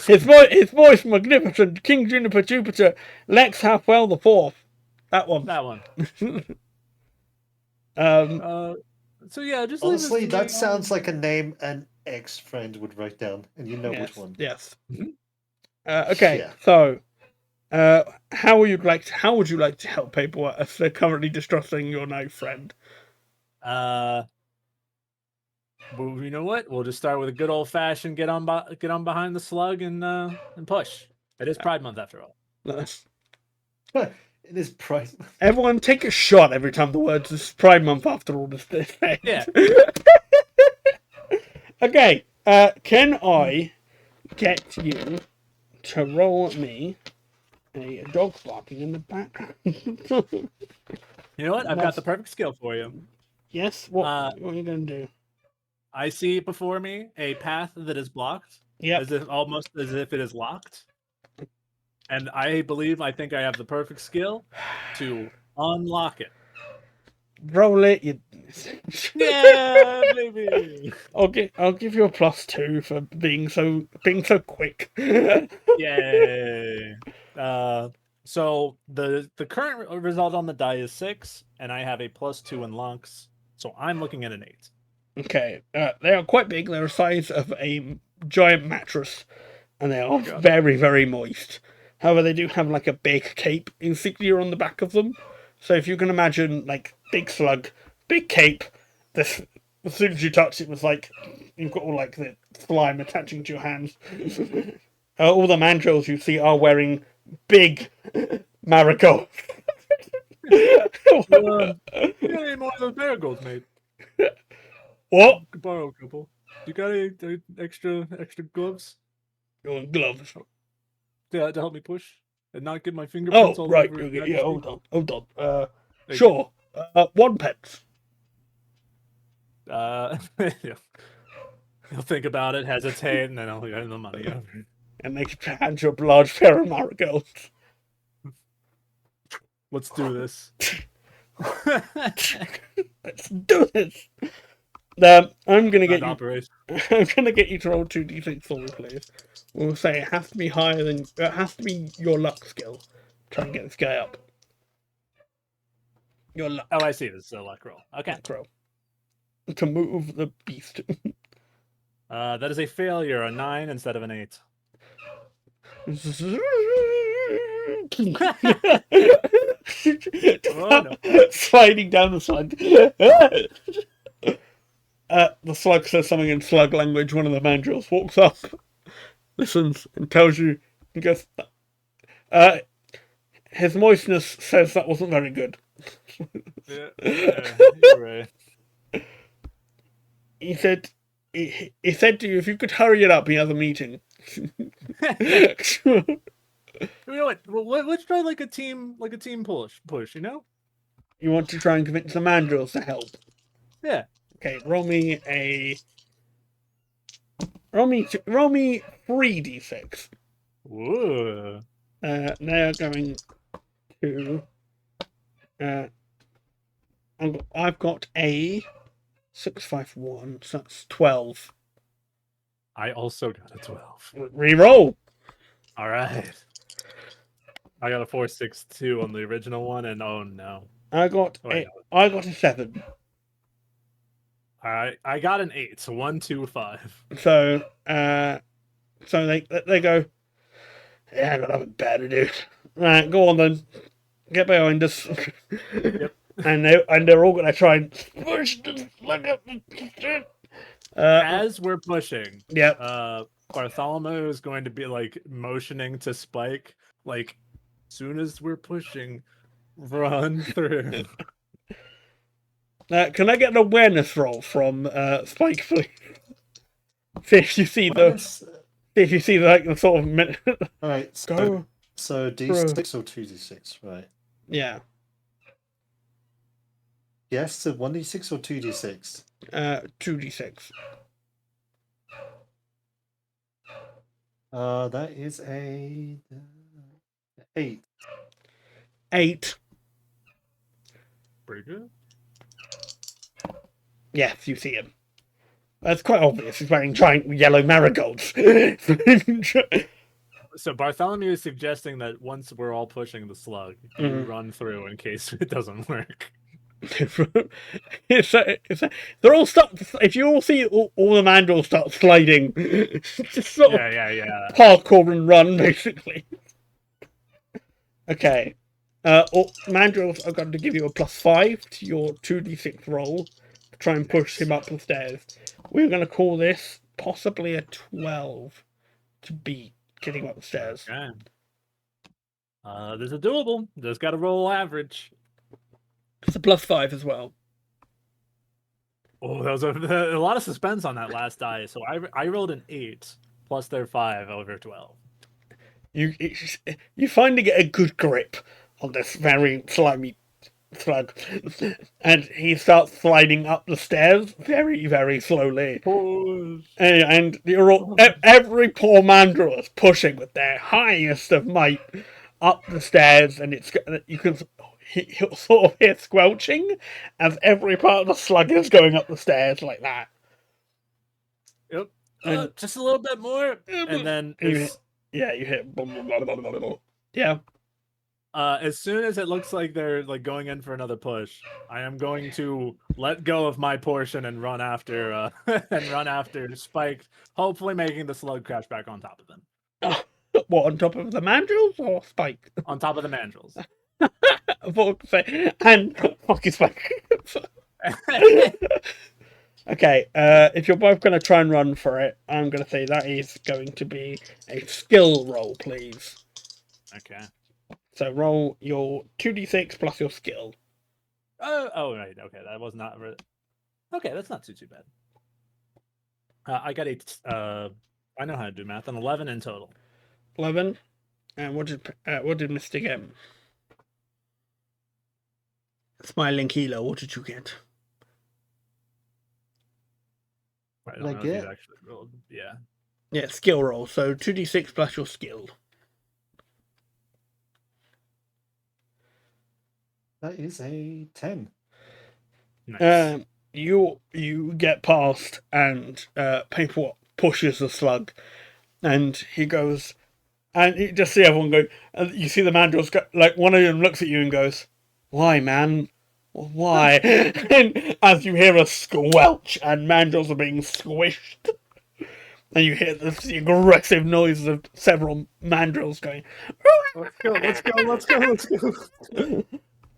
His voice magnificent. King Juniper, Lex Halfwell the Fourth. That one. That one. So yeah, just leave Honestly, this to me. that sounds like a name an ex-friend would write down, and you know yes, which one. Yes. Okay. Yeah. So, how would you like to help people if they're currently distrusting your new friend? Well, you know what? We'll just start with a good old fashioned get on behind the slug and push. It is Pride Month after all. It is Pride. Everyone take a shot every time the words is Pride Month after all this thing. Yeah. Okay. Can I get you to roll me a dog barking in the background? You know what? I've got the perfect skill for you. Yes. What are you gonna do? I see before me a path that is blocked. Yep. Almost as if it is locked. And I think I have the perfect skill to unlock it. Roll it. Yeah, baby. I'll give you a +2 for being so quick. Yay. So the current result on the die is 6, and I have a +2 in locks, so I'm looking at an 8. Okay, they are quite big. They're the size of a giant mattress, and they are very, very moist. However, they do have like a big cape insignia on the back of them. So if you can imagine, like, big slug, big cape, as soon as you touch it, was like you've got all like the slime attaching to your hands. All the mandrills you see are wearing big marigolds. You got any more of those marigolds, mate? What? Could borrow a couple. You got any extra gloves? Your gloves. To help me push and not get my fingerprints all right. over. Yeah, hold on. Sure. 1 pence. Yeah. He'll think about it, hesitate, and then I'll get the money over. And they can hand you a large pair of marigolds. Let's do this. Let's do this. I'm gonna get you. I'm gonna get you to roll 2d6 for me, please. We'll say it has to be higher than. It has to be your luck skill. Try and get this guy up. Your luck. Oh, I see. This is a luck roll. Okay. Luck roll. To move the beast. That is a failure. A 9 instead of an 8. Oh, no. Sliding down the slug. The slug says something in slug language. One of the mandrills walks up, listens, and tells you, and goes, his moistness says that wasn't very good. Yeah, you're right. He said, he said to you, if you could hurry it up, he has a meeting. You know what? Let's try like a team push. You know? You want to try and convince the mandrills to help. Yeah. Okay, roll me 3d6. Whoa. They're going to. I've got a 651, so that's 12. I also got a 12. Reroll. All right. I got a 462 on the original one, and oh no. I got a 7. All right, I got an 8, so 1, 2, 5. So they go. Yeah, I got nothing better to do. Right, go on then. Get behind us. Yep. And they're all gonna try and push the slug up the shit. As we're pushing, Yep. Bartholomew is going to be like motioning to Spike, like, soon as we're pushing, run through. Can I get an awareness roll from Spike, please? See if you see the like the sort of All right. go. So D6 or 2D6, right? Yeah. Yes, so 1D6 or 2D6? 2d6. That is a 8. 8. Pretty good. Yes, you see him. That's quite obvious. He's wearing giant yellow marigolds. So Bartholomew is suggesting that once we're all pushing the slug, you run through in case it doesn't work. They're all stuck. If you all see all the mandrills start sliding, just sort of parkour and run, basically. Okay. Mandrills are going to give you a +5 to your 2d6 roll to try and push him up the stairs. We're going to call this possibly a 12 to beat getting up the stairs. Okay. There's a doable. Just got to roll average. It's a +5 as well. Oh, there was a lot of suspense on that last die. So I rolled an 8 plus their 5 over 12. You finally get a good grip on this very slimy slug, and he starts sliding up the stairs very, very slowly. And you're all, every poor mandrill is pushing with their highest of might up the stairs, and he'll sort of hear squelching as every part of the slug is going up the stairs like that. Yep. Just a little bit more, and then you hit. Blah, blah, blah, blah, blah. Yeah. As soon as it looks like they're like going in for another push, I am going to let go of my portion and run after Spike, hopefully making the slug crash back on top of them. What, on top of the mandrills or Spike? On top of the mandrills. And fucking Spike. Okay, if you're both going to try and run for it, I'm going to say that is going to be a skill roll, please. Okay. So roll your 2d6 plus your skill. Oh, right. Okay, that was not... Okay, that's not too bad. I got I know how to do math. An 11 in total. 11? And what did Mr. get? Smiling Kilo, what did you get? I don't know if you actually rolled. Yeah. Yeah, skill roll. So 2d6 plus your skill. That is a 10. Nice. You get past, and Paperwhite pushes the slug, and he goes, and you just see everyone go, and you see the mandrills go, like one of them looks at you and goes, "Why, man? Why?" And as you hear a squelch, and mandrills are being squished, and you hear the aggressive noises of several mandrills going, Let's go.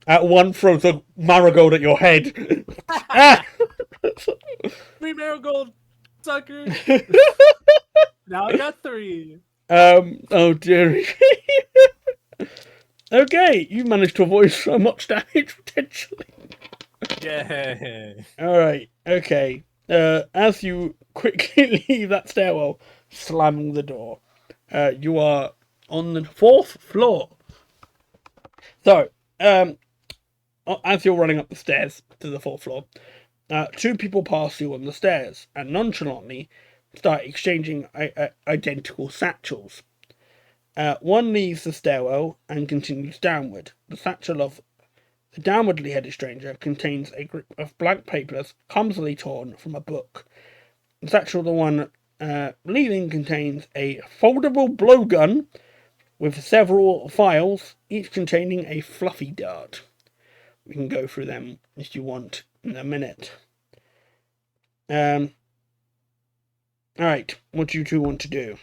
At one throws a marigold at your head. Free marigold, sucker. Now I got 3. Oh dear. Okay, you managed to avoid so much damage potentially. Yay. Alright, okay. as you quickly leave that stairwell, slamming the door, you are on the 4th floor. So, as you're running up the stairs to the 4th floor, 2 people pass you on the stairs and nonchalantly start exchanging identical satchels. One leaves the stairwell and continues downward. The satchel of the downwardly headed stranger contains a grip of blank papers clumsily torn from a book. The satchel of the one leaving contains a foldable blowgun with several files, each containing a fluffy dart. We can go through them if you want in a minute. Alright, what do you two want to do?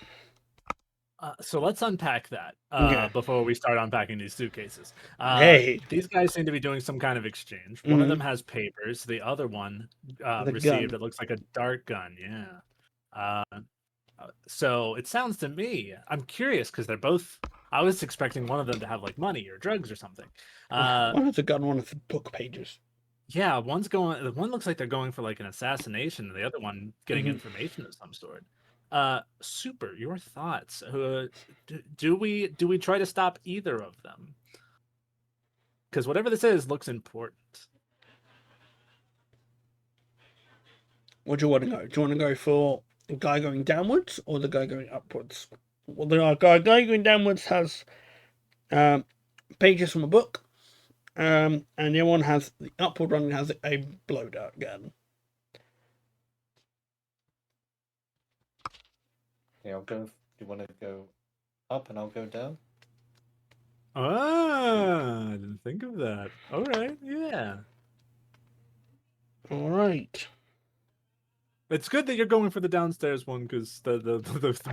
So let's unpack that Okay. before we start unpacking these suitcases. Hey. These guys seem to be doing some kind of exchange. One of them has papers. The other one The received, gun. it looks like a dart gun. Yeah. So it sounds to me, I'm curious because they're both. I was expecting one of them to have like money or drugs or something. One has a gun, one has the book pages. Yeah, one's going. One looks like they're going for like an assassination, and the other one getting information of some sort. Super. Your thoughts? Do we try to stop either of them? Because whatever this is looks important. What do you want to go? Do you want to go for the guy going downwards or the guy going upwards? Well, the guy going downwards has pages from a book, and the other one has the upward one has a blow dart gun. Yeah, I'll go. Do you want to go up and I'll go down? Ah, I didn't think of that. All right, yeah. All right. It's good that you're going for the downstairs one because the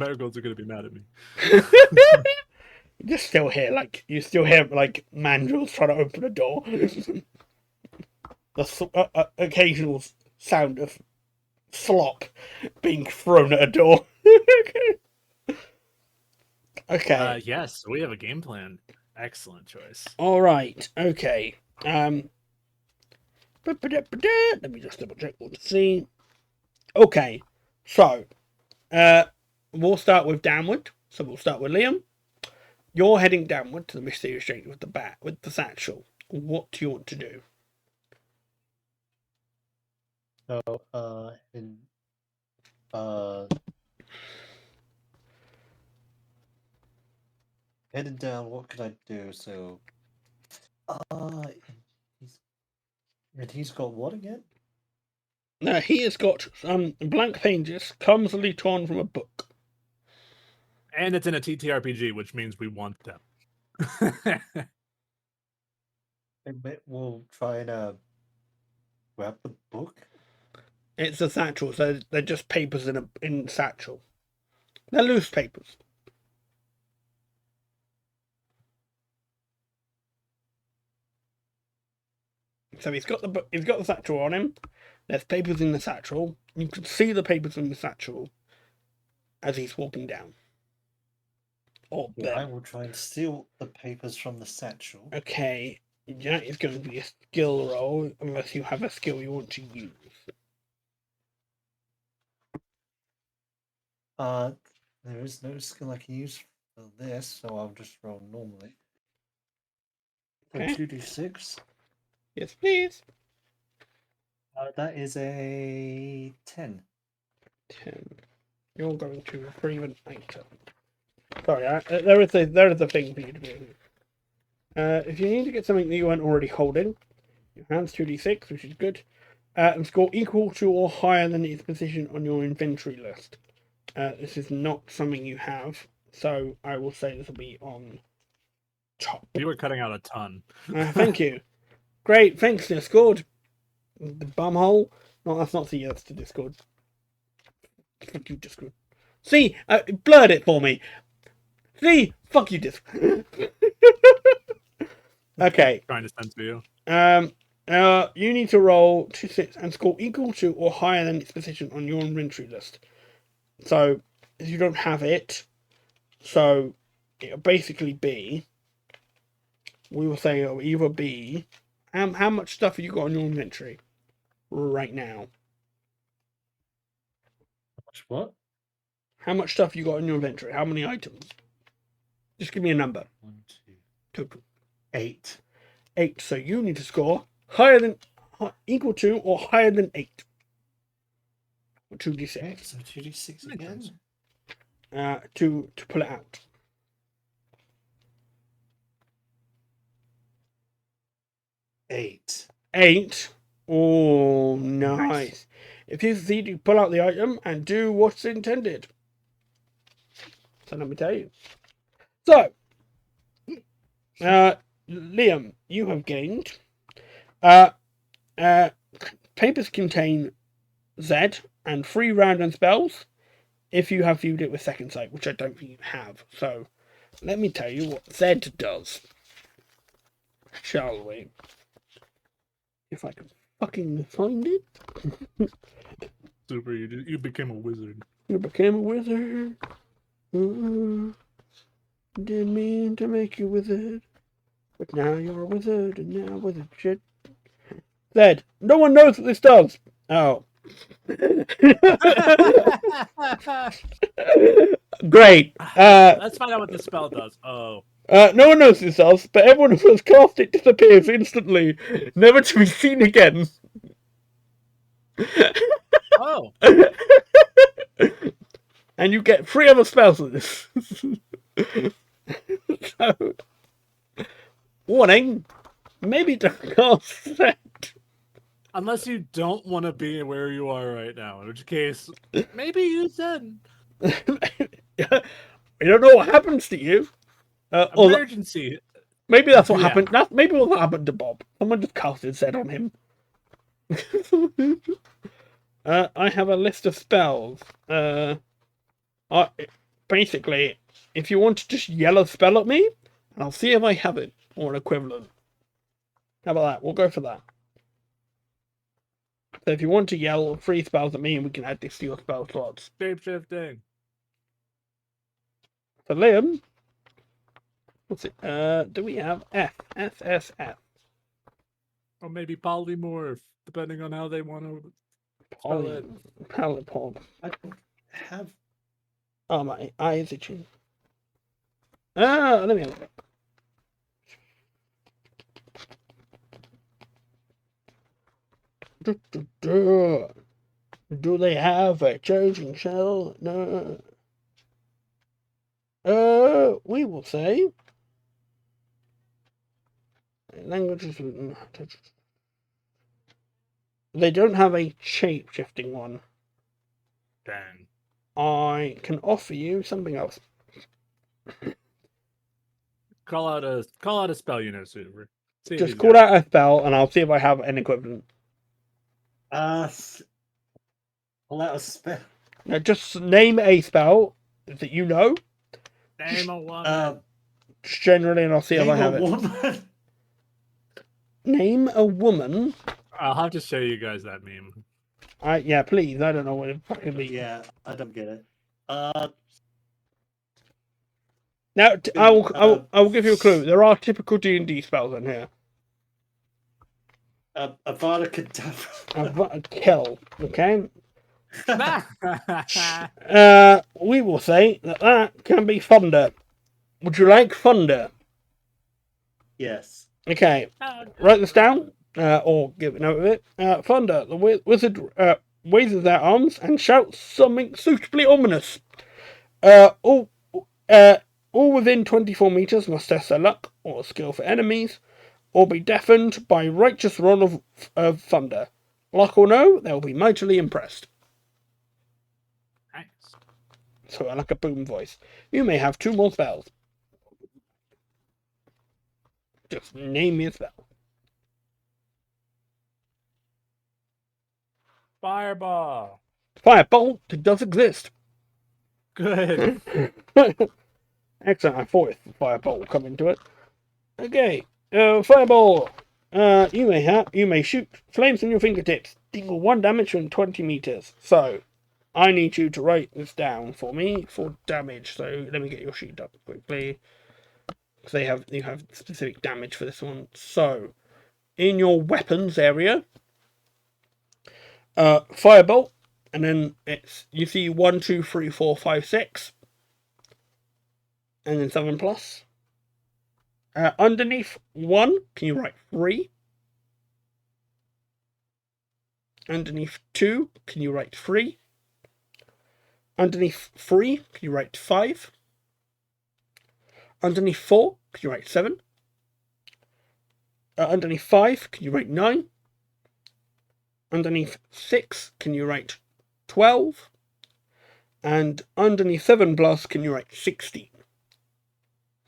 marigolds are going to be mad at me. You still hear like mandrills trying to open a door. The occasional sound of slop being thrown at a door. Okay. Yes, we have a game plan. Excellent choice. All right. Okay. Let me just double check what to see. Okay. So, we'll start with downward. So we'll start with Liam. You're heading downward to the mysterious stranger with the satchel. What do you want to do? So, heading down. What could I do? So, he's got what again? Now he has got some blank pages clumsily torn from a book. And it's in a TTRPG, which means we want them. We'll try and grab the book. It's a satchel, so they're just papers in satchel. They're loose papers. So he's got the satchel on him. There's papers in the satchel. You can see the papers in the satchel as he's walking down. I will try and steal the papers from the satchel. Okay, that is going to be a skill roll, unless you have a skill you want to use. There is no skill I can use for this, so I'll just roll normally. So Okay. 2d6. Yes, please. That is a 10. 10. You're going to retrieve an item. Sorry, there is a thing for you to do. If you need to get something that you weren't already holding, your hand's 2d6, which is good, and score equal to or higher than its position on your inventory list. This is not something you have, so I will say this will be on top. You were cutting out a ton. Thank you. Great, thanks, Discord. The bumhole. No, that's not the yes to Discord. Fuck you, Discord. See, blurred it for me. See, fuck you, Discord. Okay. Trying to censor you. You need to roll 2d6 and score equal to or higher than its position on your inventory list. So, if you don't have it, so it'll basically be, we will say it'll either be, how much stuff have you got on your inventory right now? What? How much stuff you got in your inventory? How many items? Just give me a number. 1, 2, Total. 8. 8. So you need to score higher than, equal to, or higher than 8. 2d6. Okay, so 2d6 Makes again. sense. To pull it out. 8. 8. Oh, nice. If you succeed, you pull out the item and do what's intended. So let me tell you. So, Liam, you have gained. Papers contain Z and 3 random spells if you have viewed it with second sight, which I don't think you have. So, let me tell you what Z does. Shall we? If I can fucking find it. Super, you became a wizard. You became a wizard. Didn't mean to make you a wizard. But now you're a wizard, and now wizard shit. Zed, no one knows what this does. Oh. Great. Let's find out what the spell does. Oh. No one knows what this does, but everyone who has cast it disappears instantly, never to be seen again. Oh. And you get 3 other spells with this. So, warning, maybe don't cast that. Unless you don't want to be where you are right now, in which case, maybe use then. You don't know what happens to you. Or Emergency. maybe that's what Yeah. happened. That's maybe what happened to Bob. Someone just casted Z on him. I have a list of spells. Basically, if you want to just yell a spell at me, and I'll see if I have it or an equivalent. How about that? We'll go for that. So if you want to yell 3 spells at me, we can add this to your spell slots. Shapeshifting. So Liam, what's it? Do we have F? SSF. Or maybe polymorph, depending on how they want to spell it. Polypod. I don't have. Oh, my eye is itching. Let me have a look. Do they have a charging shell? No. We will say languages. They don't have a shape-shifting one. Dang. I can offer you something else. Call out a spell, you know, Super. See if Just he's call got out a spell, and I'll see if I have an equivalent. Pull out a spell. Now, just name a spell that you know, it. Name a woman. just generally, and I'll see if I Name have a it. woman. Name a woman. I'll have to show you guys that meme. Yeah, please. I don't know what it fucking means. Yeah, I don't get it. Now, I will give you a clue. There are typical D&D spells in here. Avada Kedavra. Kill. Okay. We will say that can be thunder. Would you like thunder? Yes. Okay. Write this down, or give a note of it. Thunder. The wizard raises their arms and shouts something suitably ominous. All within 24 meters must test their luck or skill for enemies, or be deafened by righteous roll of thunder. Luck or no, they'll be mightily impressed. Nice. So I like a boom voice. You may have 2 more spells. Just name me a spell. Fireball. Firebolt does exist. Good. Excellent. I thought Firebolt would come into it. Okay. Fireball. You may shoot flames from your fingertips. Deal 1 damage from 20 meters. So, I need you to write this down for me for damage. So let me get your sheet up quickly. Because you have specific damage for this one. So, in your weapons area, Firebolt and then you see 1, 2, 3, 4, 5, 6, and then 7 plus. Underneath 1, can you write 3? Underneath 2, can you write 3? Underneath 3, can you write 5? Underneath 4, can you write 7? Underneath 5, can you write 9? Underneath 6, can you write 12? And underneath 7 plus, can you write 16?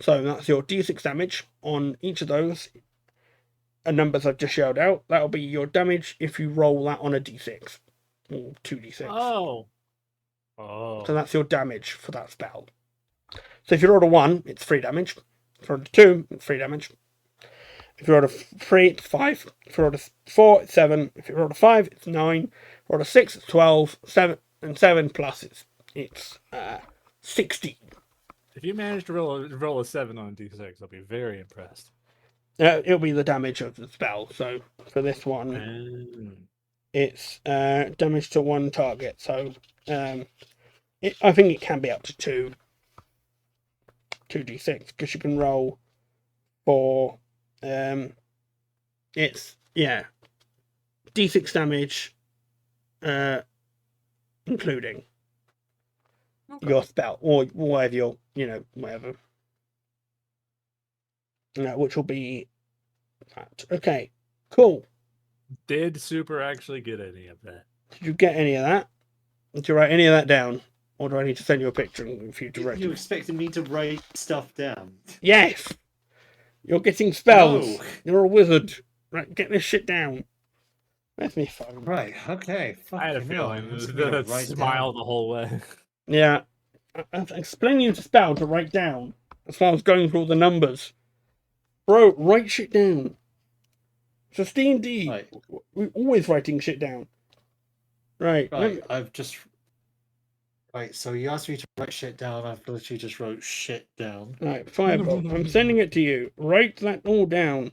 So that's your d6 damage on each of those numbers I've just shelled out. That'll be your damage if you roll that on a d6 or 2d6. Oh. So that's your damage for that spell. So if you roll a 1, it's 3 damage. If you roll a 2, it's 3 damage. If you roll a 3, it's 5. If you roll a 4, it's 7. If you roll a 5, it's 9. If you roll a 6, it's 12. 7 and 7 plus it's 16. If you manage to roll a 7 on a d6, I'll be very impressed. It'll be the damage of the spell. So for this one, it's damage to 1 target. So I think it can be up to 2d6 because you can roll for it's d6 damage, including your spell or whatever whatever. Which will be that. Okay, cool. Did Super actually get any of that? Did you get any of that? Did you write any of that down? Or do I need to send you a picture for you to write? You expected me to write stuff down? Yes! You're getting spells. No. You're a wizard. Right, get this shit down. Where's my phone? Right, okay. I had a feeling the smile the whole way. Yeah. I'm explaining you the spell to write down. That's why I was going through all the numbers. Bro, write shit down. So D&D, Right. we're always writing shit down. Right. Right, I've just... Right, so you asked me to write shit down, I've literally just wrote shit down. Right, Fireball. I'm sending it to you. Write that all down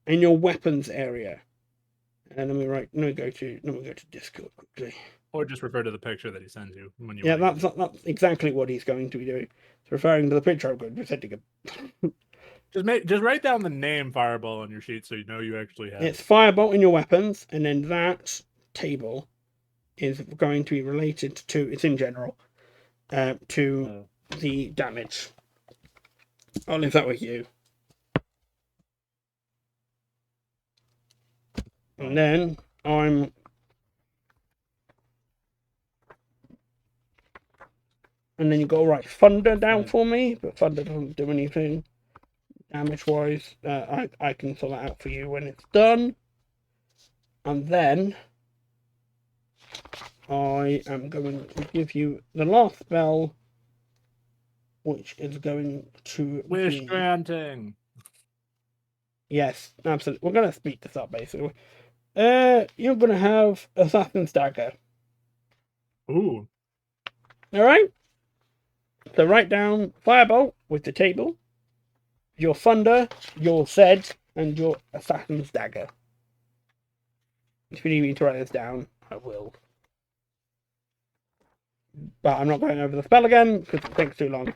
in your weapons area. And let me go to Discord quickly. Or just refer to the picture that he sends you when you. Yeah, that's exactly what he's going to be doing. It's referring to the picture I'm going to be sending him. Just write down the name Fireball on your sheet so you know you actually have It's Fireball in your weapons, and then that table is going to be related to, it's in general, to the damage. I'll leave that with you. And then and then you got to write Thunder down for me, but Thunder doesn't do anything damage-wise. I can sort that out for you when it's done. And then I am going to give you the last spell, which is going to Wish be... granting. Yes, absolutely. We're going to speed this up, basically. You're going to have Assassin's Dagger. Ooh. Alright? So write down Firebolt with the table, your Thunder, your Zed, and your Assassin's Dagger. If you need me to write this down, I will. But I'm not going over the spell again, because it takes too long.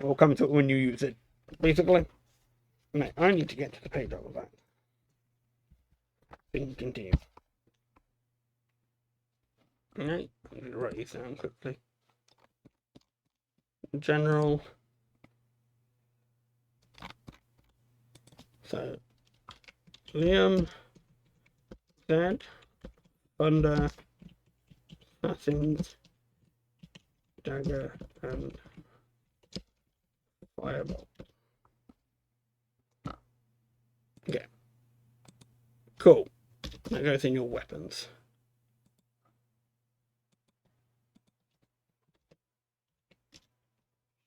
We'll come to it when you use it, basically. No, I need to get to the page of that. Continue. Alright, I'm going to write these down quickly. General. So, Liam, Zed, Thunder, Assassin's Dagger, and Firebolt. Okay. Cool. That goes in your weapons.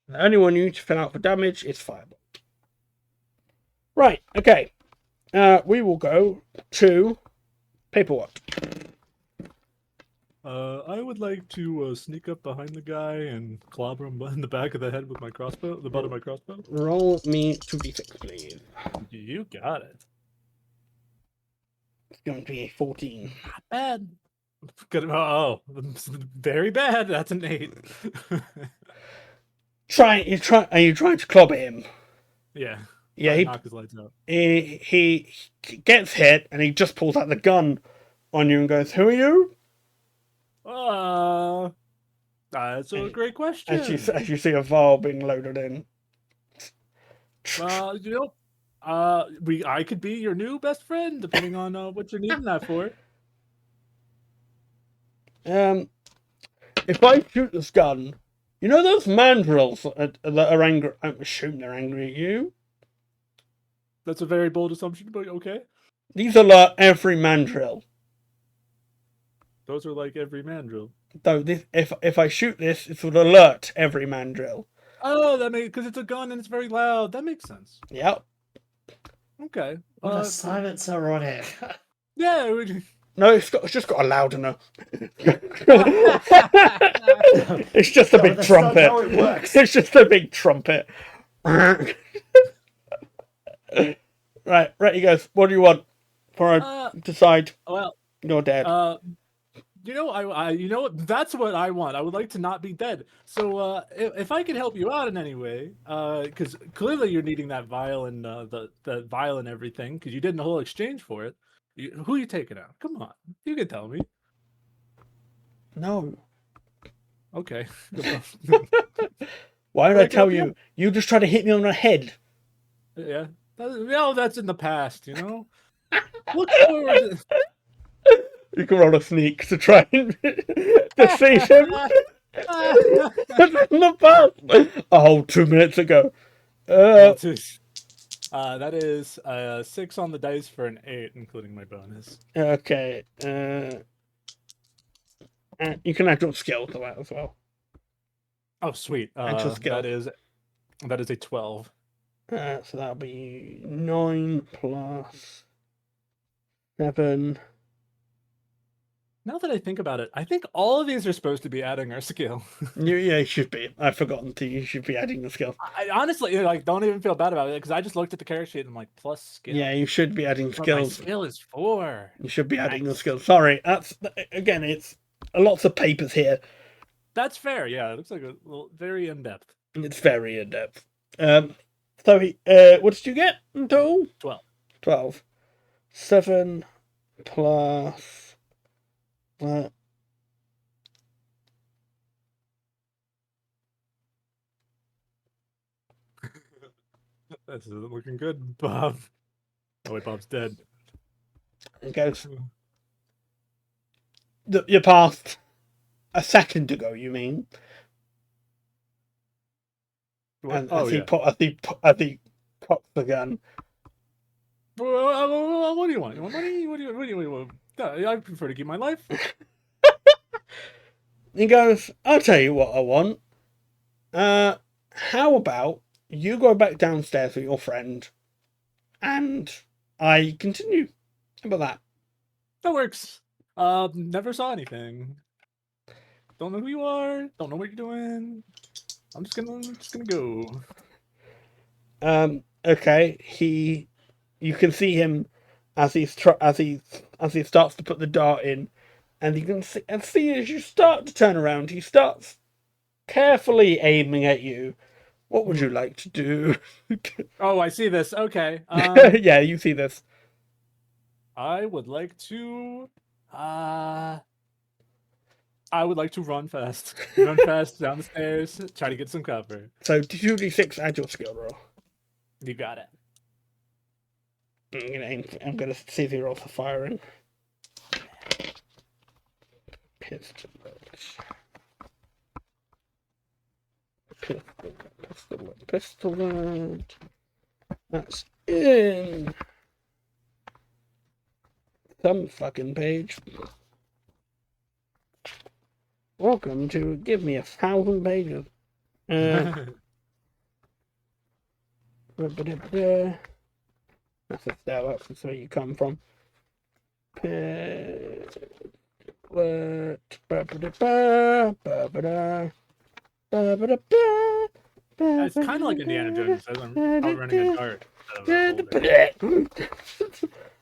The only one you need to fill out for damage is Firebolt. Right, okay. We will go to paperwork. I would like to sneak up behind the guy and clobber him in the back of the head with my crossbow, the butt of my crossbow. Roll me 2d6, please. You got it. It's going to be a 14. Not bad. Good. Oh, very bad. That's an 8. Are you trying to clobber him? Yeah. Yeah, Try to knock his lights out. he gets hit and he just pulls out the gun on you and goes, "Who are you?" That's a great question. As you see a vial being loaded in. I could be your new best friend, depending on what you're needing that for. If I shoot this gun, you know those mandrills that are angry. I'm assuming they're angry at you. That's a very bold assumption, but okay. These are like every mandrill. Those are like every mandrill. Though if I shoot this, it would alert every mandrill. Oh, that makes because it's a gun and it's very loud. That makes sense. Yep. Okay. What a silencer on it. Yeah. No, it's just got a louder. It's just a No, big that's trumpet. not how it works. It's just a big trumpet. Right, he goes, "What do you want?" Before I decide Well, you're dead. That's what I want. I would like to not be dead. So if I can help you out in any way, because clearly you're needing that vial and the vial and everything, because you did a whole exchange for it. Who are you taking out? Come on, you can tell me. No. Okay. Why did I tell you? You just tried to hit me on the head. Yeah. That's in the past, you know? Look forward to... You can roll a sneak to try and deceive him. In the past. A whole 2 minutes ago. That is 6 on the dice for an 8, including my bonus. Okay. You can add your skill to that as well. Oh, sweet. That is a 12. So that'll be 9 plus 7. Now that I think about it, I think all of these are supposed to be adding our skill. You should be. I've forgotten to. You should be adding the skill. I honestly don't even feel bad about it because I just looked at the character sheet and I'm like, plus skill. Yeah, you should be adding But skills. my skill is 4. You should be adding the skills. Sorry, that's again. It's lots of papers here. That's fair. Yeah, it looks like very in depth. It's very in depth. So what did you get in total? 12. 12. 7 plus. This isn't looking good, Bob. Oh wait, Bob's dead. It goes. You passed a second ago. You mean? And as he cocks the gun. What do you want? You want money? What do you want? I prefer to keep my life. He goes, "I'll tell you what I want. How about you go back downstairs with your friend, and I continue? How about that?" That works. Never saw anything. Don't know who you are. Don't know what you're doing. I'm just gonna go. Okay. You can see him as he starts to put the dart in, and you can see as you start to turn around, he starts carefully aiming at you. What would you like to do? Oh, I see this. Okay. Yeah, you see this. I would like to. I would like to run fast. Run fast down the stairs. Try to get some cover. So 2d6, add your skill roll. You got it. I'm gonna see if he rolls for firing. Pistol. That's in some fucking page. Welcome to give me 1,000 pages. That's where you come from. It's kind of like Indiana Jones says I'm out running a dart.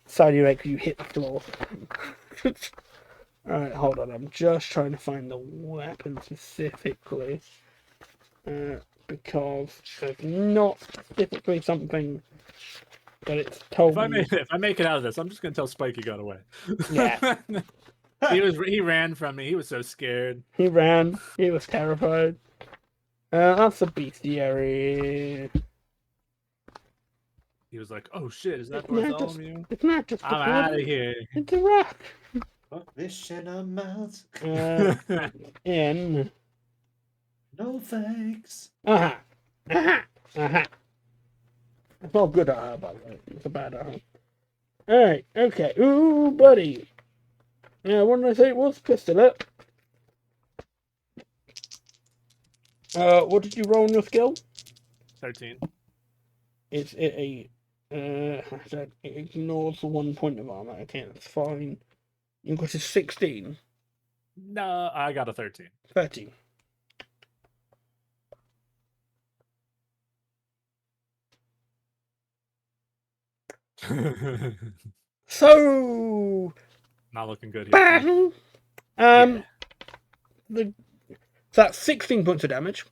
Sound you make you hit the floor. Alright, hold on. I'm just trying to find the weapon specifically. Because there's not specifically something that it's told me. If I make it out of this, I'm just gonna tell Spike he got away. Yeah. he ran from me. He was so scared. He ran. He was terrified. That's a bestiary. He was like, "Oh shit, is that It's not Bartholomew? It's not just a I'm out of body, here." It's a rock. Put this in our mouth. In. No thanks. Aha. Aha. Aha. It's not good aha, by the way. It's a bad aha. Alright, okay. Ooh, buddy. What did I say it was? Pistolette. What did you roll on your skill? 13. It's it ignores 1 point of armor. Okay, that's fine. You got a 16. No, I got a 13. 13. So Not looking good here. battle. Yeah. So that's 16 points of damage.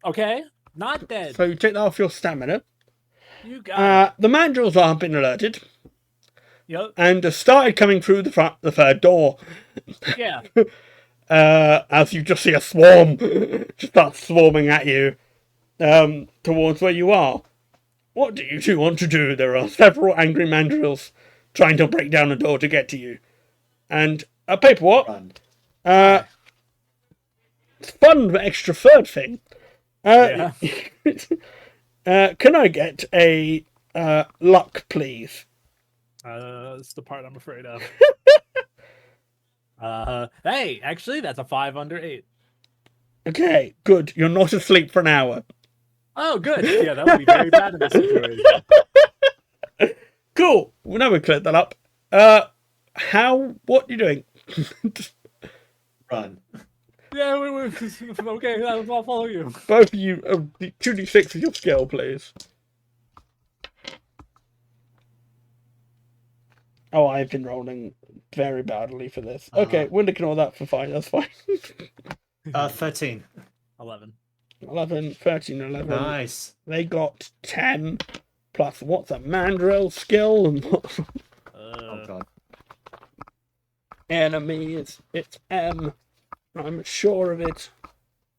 Okay, not dead. So you take that off your stamina. You got The mandrills have been alerted it. Yep. and have started coming through the third door. Yeah. As you just see a swarm just start swarming at you towards where you are. What do you two want to do? There are several angry mandrills trying to break down the door to get to you. And paperwork. Run. It's fun, but extra third thing. Yeah. Can I get a luck, please? That's the part I'm afraid of. Hey, actually, that's a 5 under 8. Okay, good. You're not asleep for an hour. Oh, good. Yeah, that would be very bad in this situation. Cool. Well, now we've cleared that up. What are you doing? Run. Yeah, okay, I'll follow you. Both of you, 2d6 with your skill, please. Oh, I've been rolling very badly for this. Okay, we'll ignore that for fine. That's fine. 13. 11. 11, 13, 11. Nice. They got 10 plus what's a mandrill skill and what Oh god. enemy is. It's M. I'm sure of it.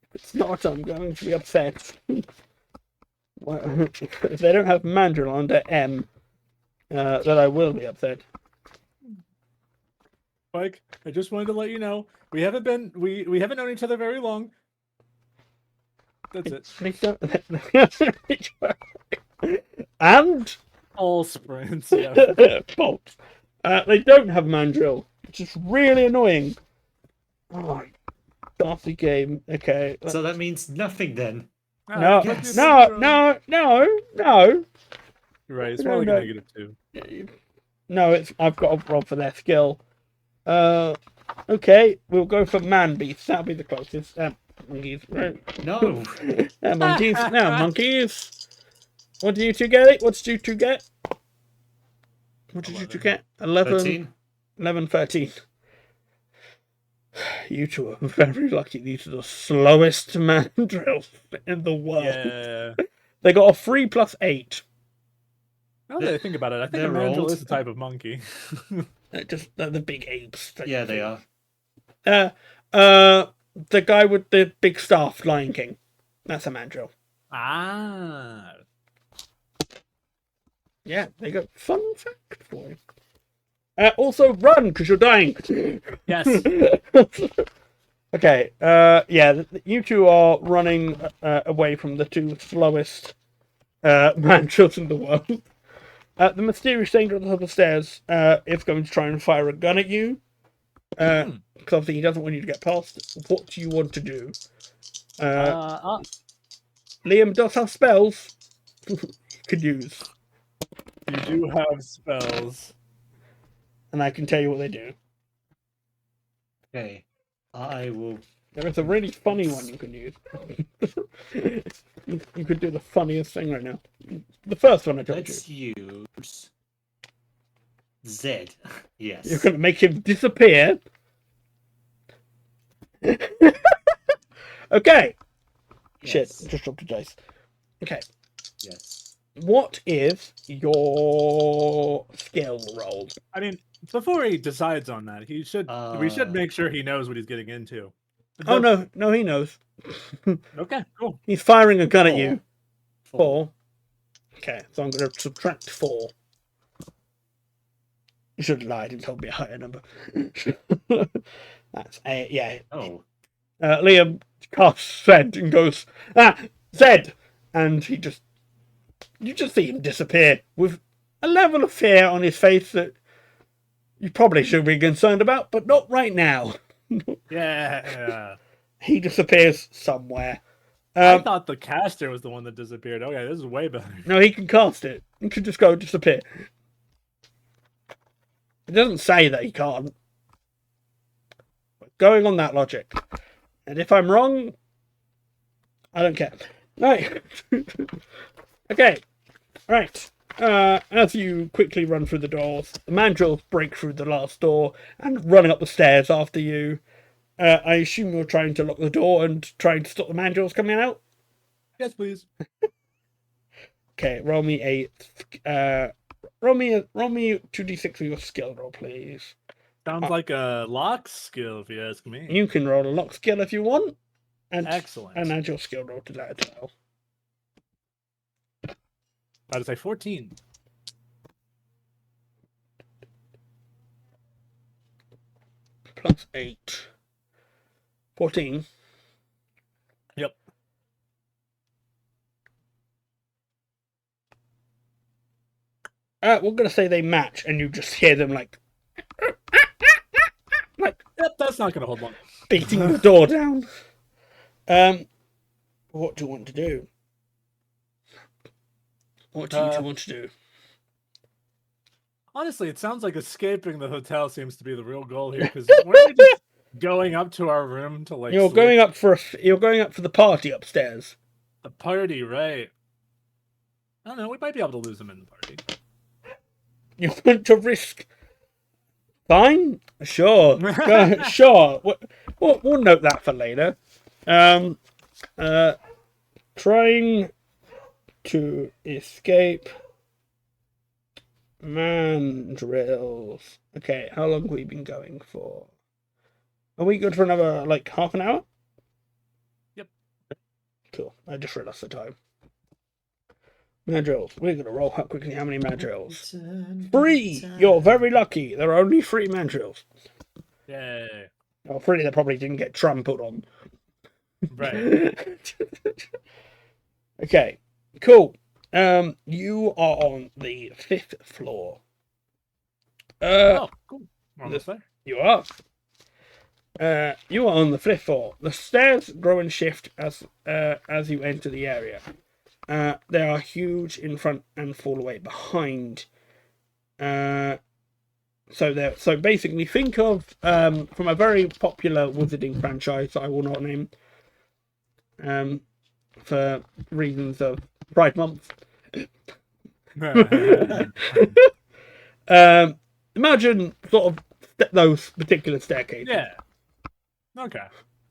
If it's not, I'm going to be upset. Well, if they don't have mandrill under M, then I will be upset. Mike, I just wanted to let you know we haven't known each other very long. That's it. They don't. And All sprints. Yeah. bolt. They don't have mandrill, which is really annoying. Oh, Darcy game. Okay. So that means nothing then. No, yes. no. You're right. It's No, more like no. a -2. No, it's. I've got a roll for their skill. Okay, we'll go for man beasts. That'll be the closest. Monkeys. Right. No. Monkeys. No, monkeys. What do you two get? What did you two get? What did you two get? 11, 13. 11, 13. You two are very lucky. These are the slowest mandrills in the world. Yeah. They got a 3 plus 8. Now that I think about it, I think a They're mandrill old. is a type of monkey. They're the big apes. Yeah, they are. The guy with the big staff, Lion King. That's a mandrill. Ah. Yeah, they got fun fact for you. Also, run because you're dying. Yes. Okay. Yeah, you two are running away from the two slowest mandrills in the world. The mysterious stranger at the top of the stairs is going to try and fire a gun at you. Because obviously he doesn't want you to get past. What do you want to do? Liam does have spells you could use. You do have spells. And I can tell you what they do. Okay. I will. There is a really funny one you can use. You could do the funniest thing right now. The first one I told you. Let's use Zed. Yes. You're going to make him disappear. Okay. Shit, Yes. just dropped a dice. Okay. Yes. What is your skill roll? I mean, before he decides on that, we should Uh, make sure he knows what he's getting into. Oh, no, he knows. Okay, cool. He's firing a gun at 4. you. 4. Okay, so I'm going to subtract 4. You should have lied and told me a higher number. That's 8, yeah. Oh. Liam casts Zed and goes, Zed! And you just see him disappear with a level of fear on his face that you probably should be concerned about, but not right now. Yeah. He disappears somewhere. I thought the caster was the one that disappeared. Okay, this is way better. No, he can cast it. He can just go disappear. It doesn't say that he can't. But going on that logic. And if I'm wrong, I don't care. Right. Okay. Right. As you quickly run through the doors, the mandrills break through the last door and running up the stairs after you. I assume you're trying to lock the door and trying to stop the mandrills coming out? Yes, please. Okay, roll me a... roll me 2d6 for your skill roll, please. Sounds like a lock skill, if you ask me. You can roll a lock skill if you want. And, Excellent. And add your skill roll to that as well. I'd say 14. Plus 8. 14. Yep. We're going to say they match, and you just hear them, like Yep, that's not going to hold long. beating the door down. What do you want to do? What do you want to do? Honestly, it sounds like escaping the hotel seems to be the real goal here, because weren't we just going up to our room to, like, You're sleep? going up for the party upstairs. The party, right? I don't know, we might be able to lose them in the party. You want to risk? Fine, sure, sure. We'll note that for later. Trying to escape mandrills. Okay, how long have we been going for? Are we good for another, like, half an hour? Yep. Cool. I just realised the time. Mandrills. We're going to roll up quickly. How many mandrills? 3! You're very lucky. There are only 3 mandrills. Yay. Oh, 3 that probably didn't get trampled on. Right. Okay. Cool. You are on the 5th floor. Oh, cool. We're almost there. You are. You are on the 5th floor. The stairs grow and shift as you enter the area. They are huge in front and fall away behind. So basically, think of from a very popular wizarding franchise I will not name, for reasons of Pride Month. Imagine sort of those particular staircases. Yeah. Okay.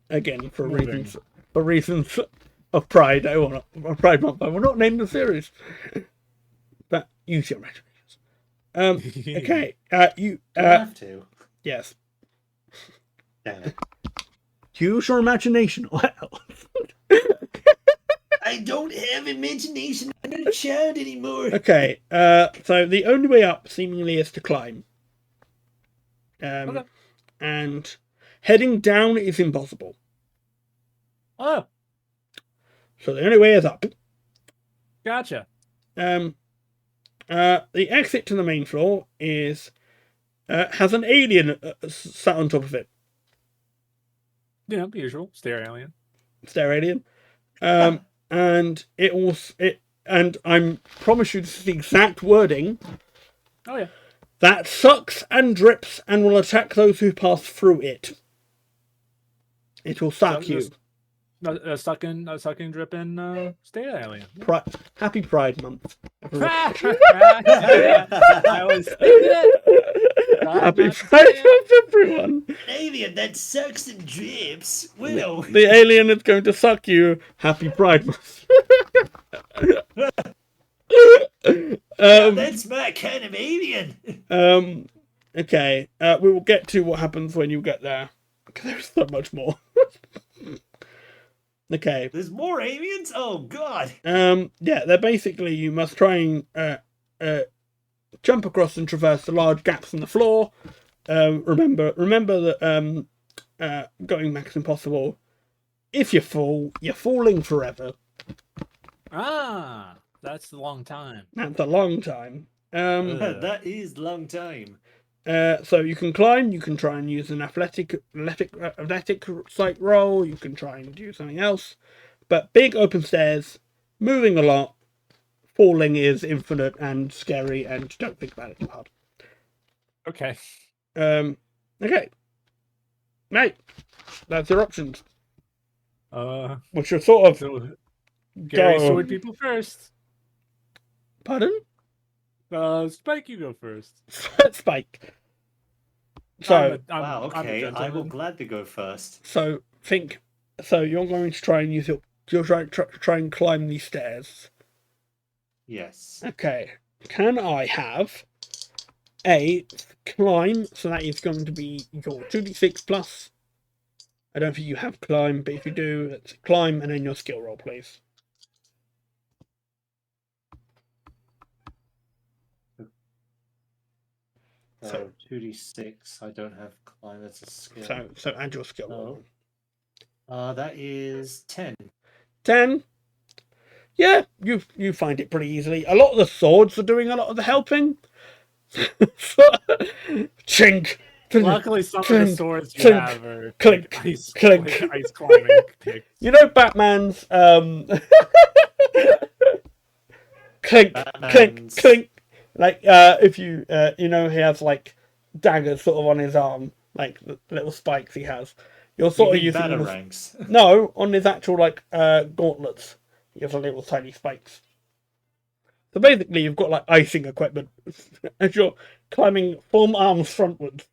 Again, for Moving. reasons of Pride, Pride Month. I will not name the series, but use your imaginations. Okay. You have to. yes. Damn it. Use your imagination. Well. I don't have imagination. I'm not a child anymore. Okay. So the only way up seemingly is to climb. Okay. And heading down is impossible. Oh, So the only way is up. gotcha. The exit to the main floor is has an alien sat on top of it. Yeah, the usual. Stare alien. Stair alien. And and I promise you this is the exact wording. Oh, yeah. That sucks and drips and will attack those who pass through it. It will suck So you. just- A sucking, dripping state alien. Happy Pride Month. everyone. I was thinking it. Happy not Pride saying. Month, everyone. Alien that sucks and drips. Will. The alien is going to suck you. Happy Pride Month. That's my kind of alien. Okay. We will get to what happens when you get there. Because there's so much more. Okay. There's more aliens? Oh god. Yeah, they're basically, you must try and jump across and traverse the large gaps in the floor. Remember that going back's impossible. If you fall, you're falling forever. Ah, that's a long time. That's a long time. That is long time. So you can climb, you can try and use an athletic site roll, you can try and do something else. But big open stairs, moving a lot, falling is infinite and scary, and don't think about it too hard. Okay. Okay. Mate, that's your options. Which are sort of... So, Gary, Go. sword people first. Pardon? Spike, you go first. Spike. So, Wow, I'm a okay. I will gentleman. gladly go first. so you're going to try and use you'll try and climb these stairs. Yes. Okay. Can I have a climb? So that is going to be your 2d6 plus. I don't think you have climb, but if you do, it's climb and then your skill roll, please. So 2d6. I don't have climb. That's a skill. So add your skill roll. That is 10. 10. Yeah, you find it pretty easily. A lot of the swords are doing a lot of the helping. Chink. Luckily, some of the clink, swords you clink, have are clink, like ice, clink. like ice climbing picks. You know Batman's clink, clink, Batman's- clink. Like if you he has like daggers sort of on his arm, like the little spikes he has. You're You sort of mean using them as- batarangs. no, on his actual like gauntlets. He has a little tiny spikes. So basically, you've got like icing equipment as you're climbing full arms frontwards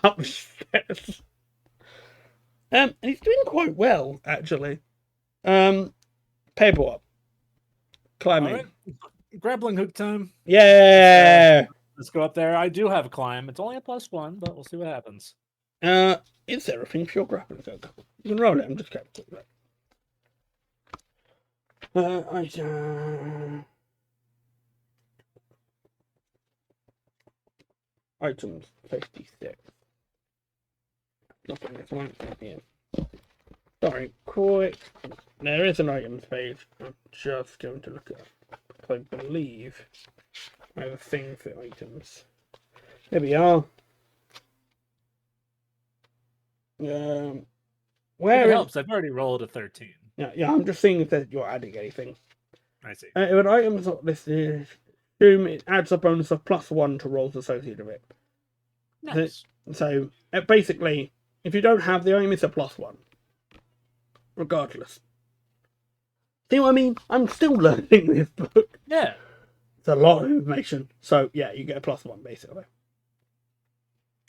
up the stairs. And he's doing quite well actually. Paperwork. Climbing. All right. Grappling hook time. Yeah. Let's go up there. I do have a climb. It's only a +1, but we'll see what happens. Is there a thing for your grappling hook? You can roll it. I'm just capturing that. Items 56. Nothing this one here. Sorry, quick. There is an items page. I'm just going to look at it. I believe I have a thing for items. There we are. If Where it is... helps, I've already rolled a 13. Yeah, I'm just seeing if you're adding anything. I see. If an item is not listed, assume it adds a bonus of +1 to rolls associated with it. Nice. So basically, if you don't have the item, it's a +1. Regardless. See what I mean? I'm still learning this book. Yeah. It's a lot of information. So yeah, you get a +1 basically.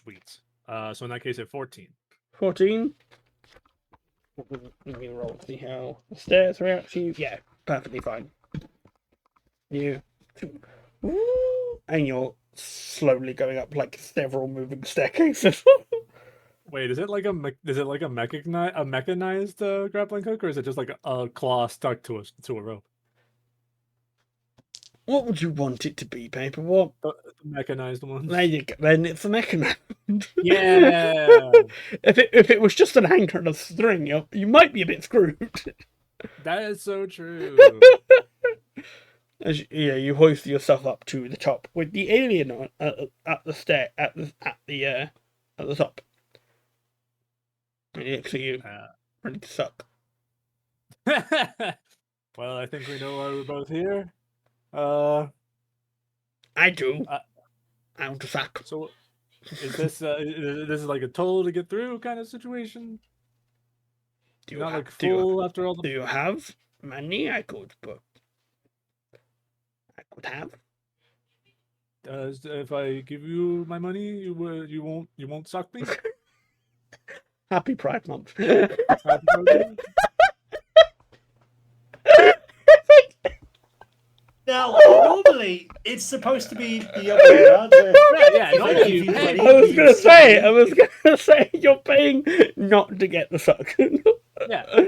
Sweet. So in that case, at 14. 14. Let me roll to see how the stairs react to you. Yeah, perfectly fine. You. And you're slowly going up like several moving staircases. Wait, is it like a mechanized grappling hook, or is it just like a claw stuck to a rope? What would you want it to be, Paper? What? The mechanized one. There you go. Then it's a mechanism. Yeah. If it was just an anchor and a string, you might be a bit screwed. That is so true. As you hoist yourself up to the top with the alien on, at the top. And next to you, ready to suck. Well, I think we know why we're both here. I do. I want to suck. So is this this is like a toll to get through kind of situation? Do you Not have, like full after all do the. you have money I could have? If I give you my money, you won't suck me. Happy Pride Month. Happy birthday. Now, normally it's supposed to be the other way around. Where Yeah. if I Normally give you you pay. money, I was you gonna suck say, me. you're paying not to get the suck. Yeah.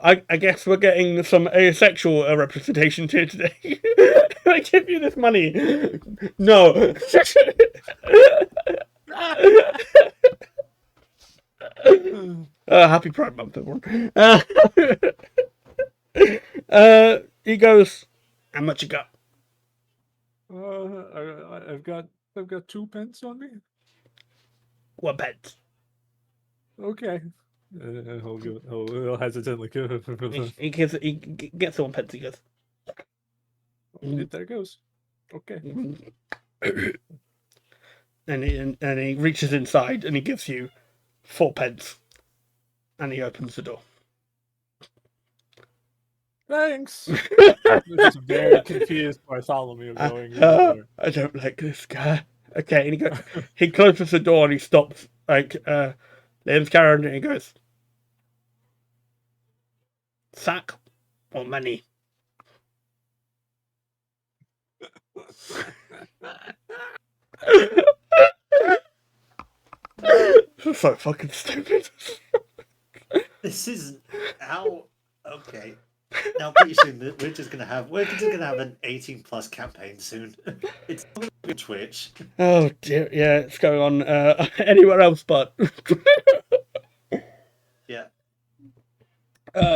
I guess we're getting some asexual representation here today. I give you this money. No. Happy Pride Month, everyone. He goes, how much you got? I've got 2 pence on me. 1 pence. Okay. He'll hesitantly give. He gets the 1 pence. He goes, There goes. Okay. and he reaches inside and he gives you 4 pence, and he opens the door. Thanks. Just very confused Bartholomew going. I don't like this guy. Okay, and he closes the door and he stops, like, Liam's carrying and he goes, sack or money? So fucking stupid. This is how. Okay. Now, pretty soon we're just gonna have an 18+ campaign soon. It's not gonna be on Twitch. Oh dear, yeah, it's going on anywhere else but. Yeah.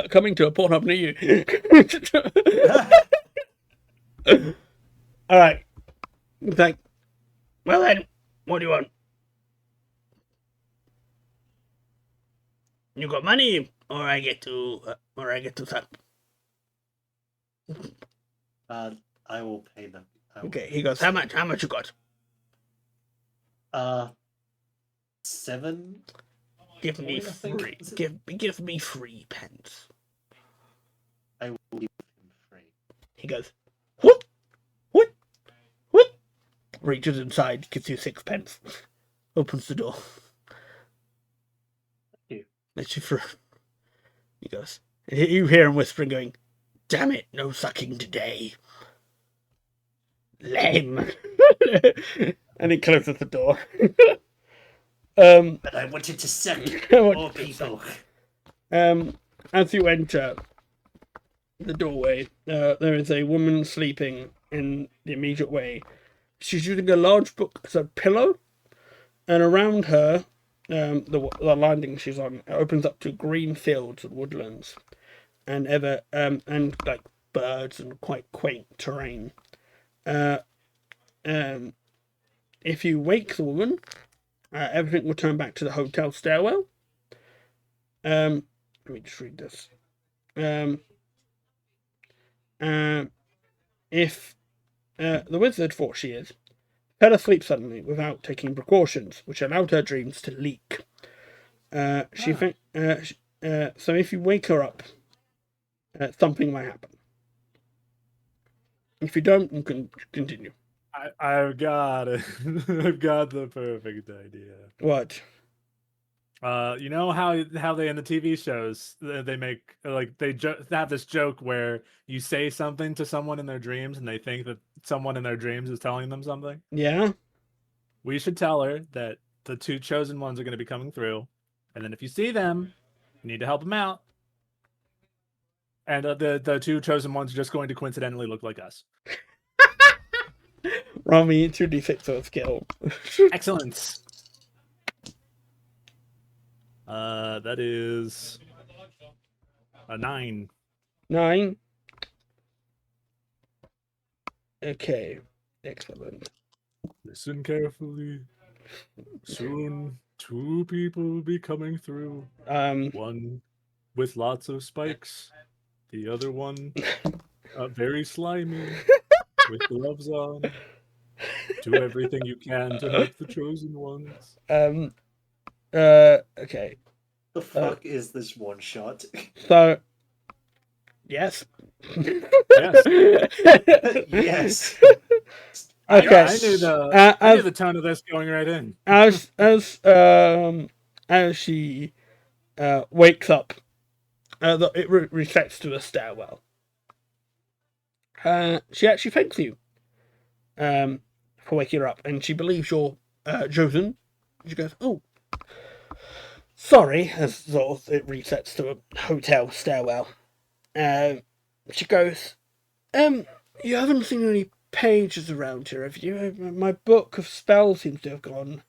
Coming to a Pornhub near you. All right. Well then, what do you want? You got money, or I get to suck. I will pay them. Okay, he goes, how much you got? 7. Give me I think. 3. Give me 3 pence. I will give him 3. He goes, what? Reaches inside, gives you 6 pence. Opens the door. Thank you. Lets you through. He goes, you hear him whispering, going, damn it, no sucking today. Lame. And he closes the door. But I wanted to suck more people. As you enter the doorway, there is a woman sleeping in the immediate way. She's using a large book as a pillow, and around her, the landing she's on opens up to green fields and woodlands, and like birds and quite quaint terrain. If you wake the woman, everything will turn back to the hotel stairwell. Let me just read this. If the wizard thought she is, fell asleep suddenly without taking precautions, which allowed her dreams to leak. So if you wake her up, something might happen. If you don't, you can continue. I've got it. I've got the perfect idea. What? You know how they in the TV shows they make like they have this joke where you say something to someone in their dreams and they think that someone in their dreams is telling them something. Yeah. We should tell her that the 2 chosen ones are going to be coming through, and then if you see them, you need to help them out. And the 2 chosen ones are just going to coincidentally look like us. Roll me 2d6 of skill. Excellent. That is a 9. 9. Okay. Excellent. Listen carefully. Soon, 2 people will be coming through. One with lots of spikes. The other one, very slimy, with gloves on. Do everything you can to help the chosen ones. Okay. The fuck is this one shot? So, yes. Yes. Yes. Okay. I knew the I knew as the tone of this going right in. as she wakes up, it resets to a stairwell. She actually thanks you for waking her up, and she believes you're Josen. She goes, "Oh, sorry," as sort of it resets to a hotel stairwell. She goes, you haven't seen any pages around here, have you? My book of spells seems to have gone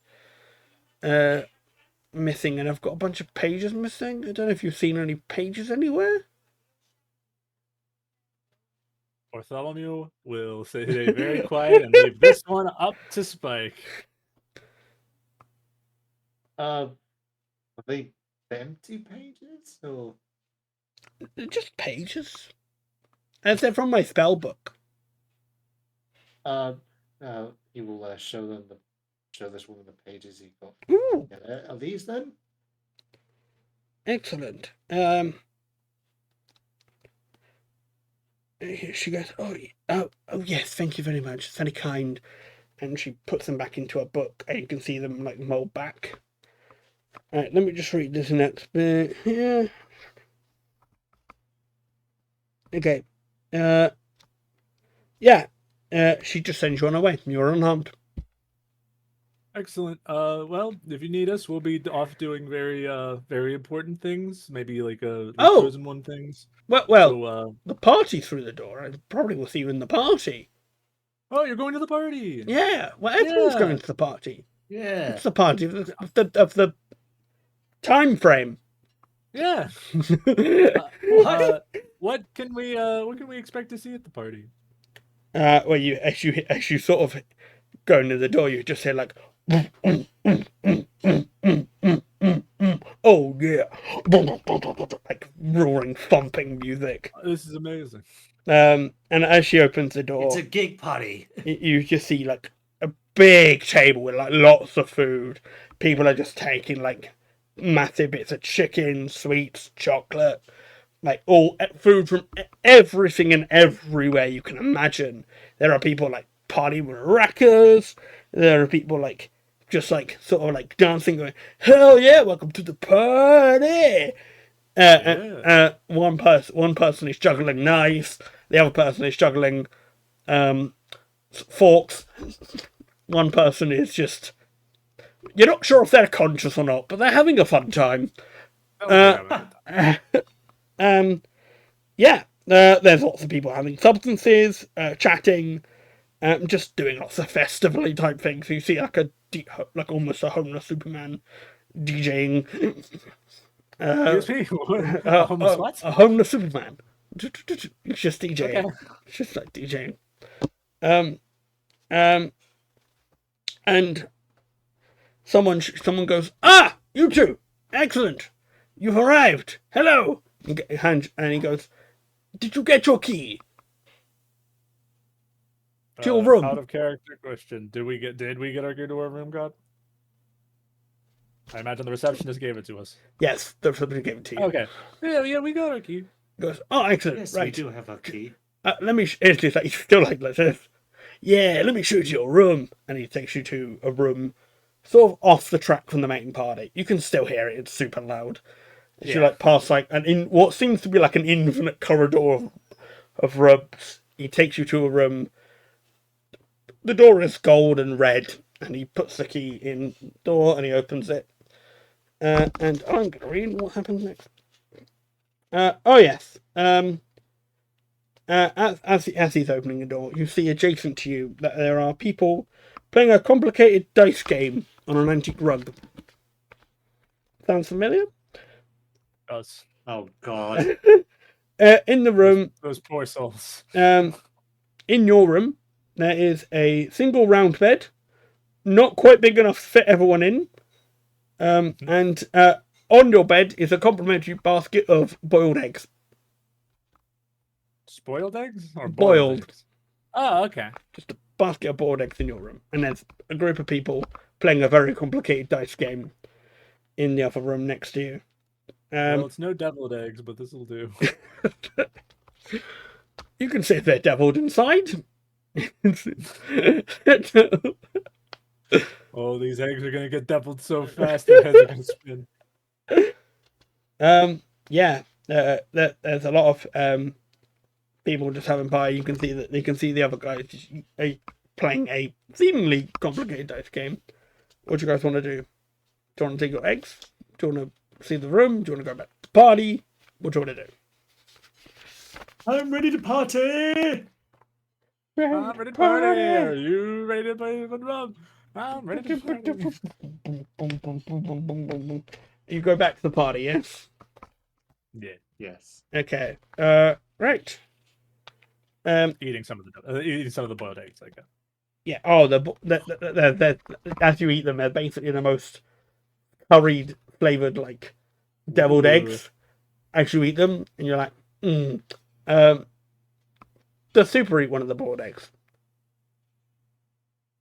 missing, and I've got a bunch of pages missing. I don't know if you've seen any pages anywhere." Bartholomew will stay very quiet and leave this one up to Spike. Are they empty pages or? They're just pages. As they're from my spell book. He will show this woman the pages he got. Ooh, Are these them? excellent. She goes, oh, yes, thank you very much. It's very kind. And she puts them back into her book, and you can see them like mold back. Alright, let me just read this next bit here. Okay. Yeah. She just sends you on her way. You're unharmed. Excellent. Well, if you need us, we'll be off doing very important things. Maybe like chosen one things. Well, So, the party's through the door. I probably will see you in the party. oh, you're going to the party. Yeah. Well, everyone's Yeah. going to the party. Yeah. It's the party of the time frame. Yeah. What? What can we expect to see at the party? Well, as you sort of go into the door, you just hear like, oh yeah, like roaring, thumping music. This is amazing. And as she opens the door, It's a gig party. you just see like a big table with like lots of food. People are just taking like massive bits of chicken, sweets, chocolate, like all food from everything and everywhere you can imagine. There are people like partying with rackers. There are people like just like sort of like dancing, going, "Hell yeah, welcome to the party!" One person is juggling knives. The other person is juggling forks. One person is just, you're not sure if they're conscious or not, but they're having a fun time. Yeah, there's lots of people having substances, chatting, just doing lots of festival-y type things. You see like almost a homeless Superman DJing. Excuse me? What? A homeless Superman. It's just DJing. Okay. It's just like DJing. And someone goes, "Ah, you two, excellent, you've arrived. Hello." And he goes, "Did you get your key to your room?" Out of character question. Did we get our key to our room, God? I imagine the receptionist gave it to us. Yes, somebody gave it to you. Okay. Yeah, we got our key. He goes, "Oh, excellent, Yes, right. we do have a key. Let me." It's just like he's still like this. "Yeah, let me show you to your room," and he takes you to a room, sort of off the track from the main party. You can still hear it; it's super loud. As you like pass like what seems to be like an infinite corridor of rooms, he takes you to a room. The door is gold and red, and he puts the key in the door and he opens it. And I'm gonna read what happens next. Oh yes. As he's opening the door, you see adjacent to you that there are people playing a complicated dice game on an antique rug. Sounds familiar? Us. Oh God. In the room, Those poor souls. in your room, there is a single round bed, not quite big enough to fit everyone in. And on your bed is a complimentary basket of boiled eggs. Spoiled eggs or Boiled. eggs? Oh, okay. Just a basket of boiled eggs in your room. And there's a group of people playing a very complicated dice game in the other room next to you. Well, it's no deviled eggs, but this will do. You can say they're deviled inside. Oh, these eggs are gonna get deviled so fast, their heads are gonna spin. Yeah, there's a lot of people just having pie. You can see the other guys playing a seemingly complicated dice game. What do you guys want to do? Do you want to take your eggs? Do you want to see the room? Do you want to go back to the party? What do you want to do? I'm ready to party. I'm ready to party. Are you ready to play the drum? I'm ready to party. You go back to the party, yes? Yeah. Yes. Okay. Right. Eating some of the boiled eggs, I guess. Yeah. Oh, as you eat them, they're basically the most curried, flavored, like deviled eggs. As you eat them, and you're like, does Super eat one of the boiled eggs?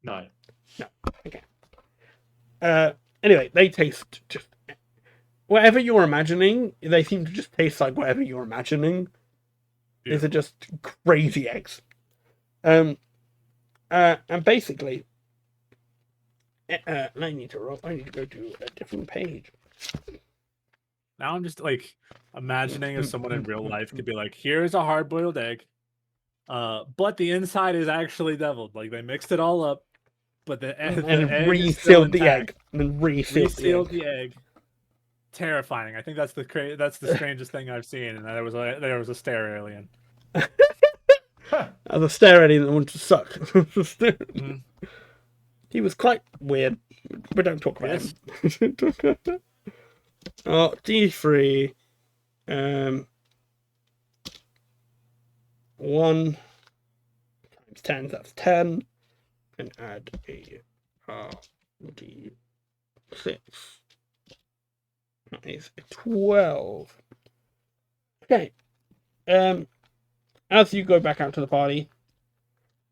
No. Okay. Anyway, they taste just whatever you're imagining. They seem to just taste like whatever you're imagining. Yeah. These are just crazy eggs. And basically, I need to go to a different page. Now I'm just like imagining if someone in real life could be like, here's a hard-boiled egg, but the inside is actually deviled. Like they mixed it all up, but the egg resealed the egg. And resealed the egg. Terrifying. I think that's the strangest thing I've seen. And there was a stare alien. As a stare alien that wanted to suck. He was quite weird. We don't talk about him. Oh, D3. 1 times 10, that's 10. And add a D6. That is 12. Okay. As you go back out to the party,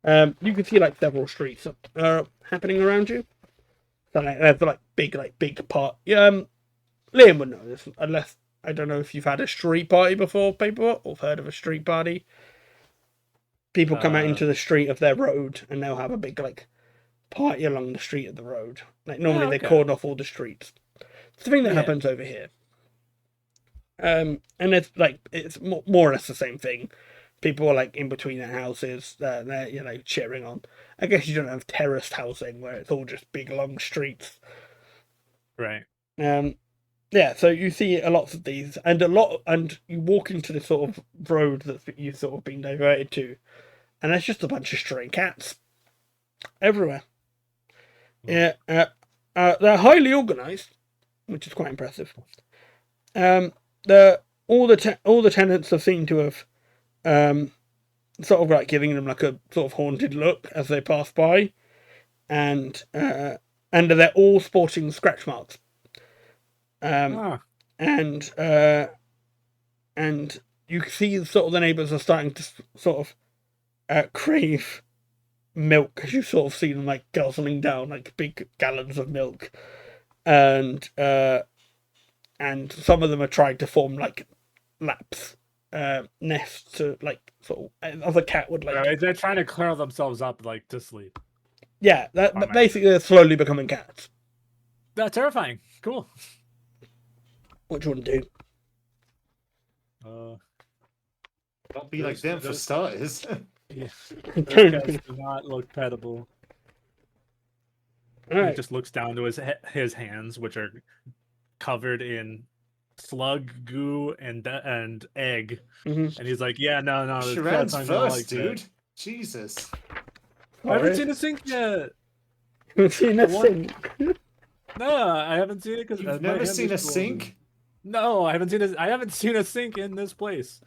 you can see like several streets happening around you. So there's big part. Liam would know this, unless I don't know if you've had a street party before, Paper, or heard of a street party. People come out into the street of their road, and they'll have a big party along the street of the road. Like normally they cordon off all the streets. It's the thing that happens over here. And it's more or less the same thing. People are in between their houses. They're cheering on. I guess you don't have terraced housing where it's all just big long streets. Right. Yeah, so you see a lot of these, and you walk into this sort of road that you've sort of been diverted to, and there's just a bunch of stray cats everywhere. Yeah, they're highly organised, which is quite impressive. All the tenants have seemed to have sort of giving them a sort of haunted look as they pass by, and they're all sporting scratch marks. And you can see sort of the neighbours are starting to sort of crave milk, as you sort of see them guzzling down big gallons of milk, and some of them are trying to form laps, nests to sort of as a cat would Right, they're trying to curl themselves up to sleep. Yeah, that basically they're slowly becoming cats. That's terrifying. Cool. What do you want to do? Don't be like them for starters. Yeah. Those cats do not look petable. All right. He just looks down to his hands, which are covered in slug goo and egg, and he's like, "Yeah, no, Sharon's first, dude. That. Jesus, I haven't seen a sink yet. Haven't seen a sink? No, I haven't seen it because you've never seen a sink. No, I haven't seen a sink in this place.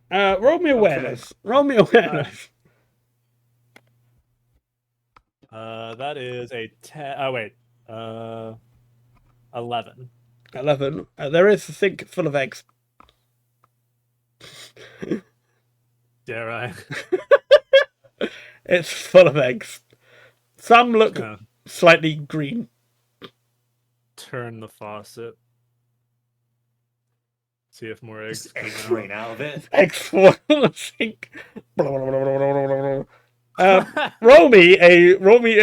Roll me awareness. Okay. Roll me awareness. That is a 10. Oh wait, 11. 11. There is a sink full of eggs. Dare I? It's full of eggs. Some look slightly green. Turn the faucet. See if more eggs. Just come eggs out. rain out of it. X4 on the sink. Roll me a roll me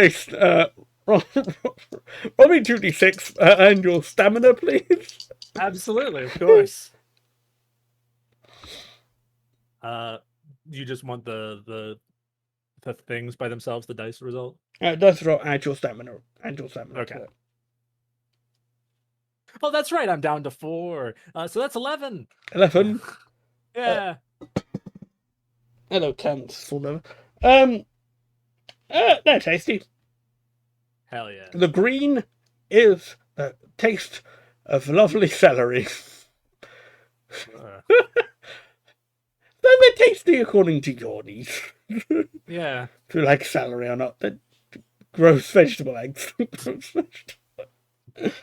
2d6 and your stamina, please. Absolutely, of course. You just want the things by themselves, the dice result. That's right. Add your stamina. Add your stamina. Okay. Oh, that's right. I'm down to 4. So that's 11. 11. Yeah. Hello, cans. Sort of. They're tasty. Hell yeah. The green is the taste of lovely celery. Uh, They're tasty according to your needs. yeah. If you like celery or not, they're gross vegetable eggs.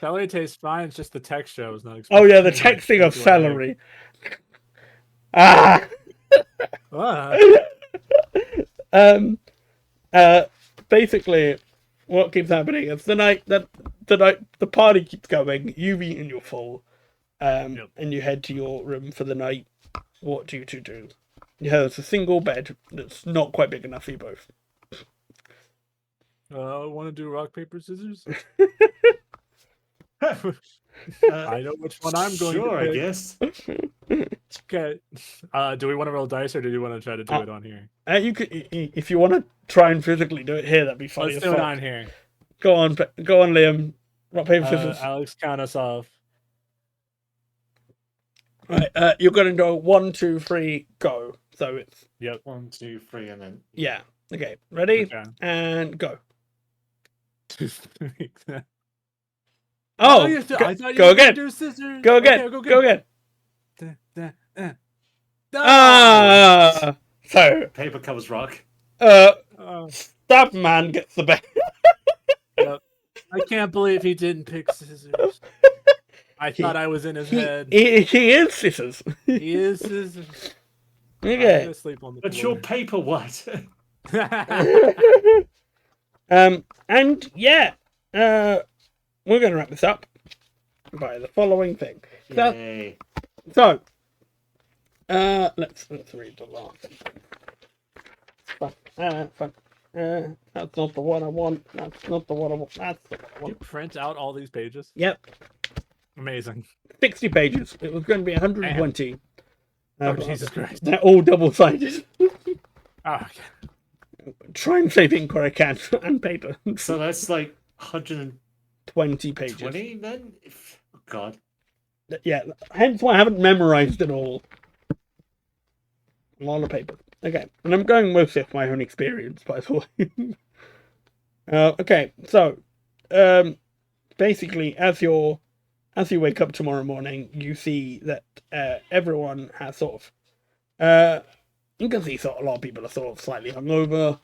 Celery tastes fine. It's just the texture I was not Oh expecting. yeah, the texting of celery. Ah. Basically, what keeps happening is the party keeps going. You've eaten your full, and you head to your room for the night. What do you two do? There's a single bed that's not quite big enough for you both. I want to do rock, paper, scissors. I know which one I'm going Sure, to I pick. guess. Okay. Do we want to roll dice or do you want to try to do it on here? You could, if you want to try and physically do it here, that'd be funny. Let's as do it fuck. on here. Go on, Liam. Rock, paper, scissors. Alex, count us off. Right, you're going to go 1, 2, 3, go. So it's 1, 2, 3, and then yeah. Okay, ready Okay. and go. Oh, Oh, I thought you go were again. gonna do scissors. Go again. Okay, Go again. Ah! Ah. So, paper covers rock. Oh, Stab Man gets the best. yep. I can't believe he didn't pick scissors. I thought I was in his head. He is scissors. He is scissors. I'm Okay. gonna sleep on the But floor. your paper what? And yeah, we're going to wrap this up by the following thing. Yay. So, let's read the last thing. That's not the one I want. That's not the one I want. That's the one I You want. print out all these pages? Yep, Amazing. 60 pages. It was going to be 120. Oh, Jesus Christ. They're all double-sided. Oh, okay. Try and save ink where I can and paper. So that's like 120 20 pages. then? Oh, God. Yeah, hence why I haven't memorized it all. A lot of paper. Okay, and I'm going mostly off my own experience, by the way. Okay, so basically, as you wake up tomorrow morning, you see that everyone has sort of you can see sort of a lot of people are sort of slightly hungover.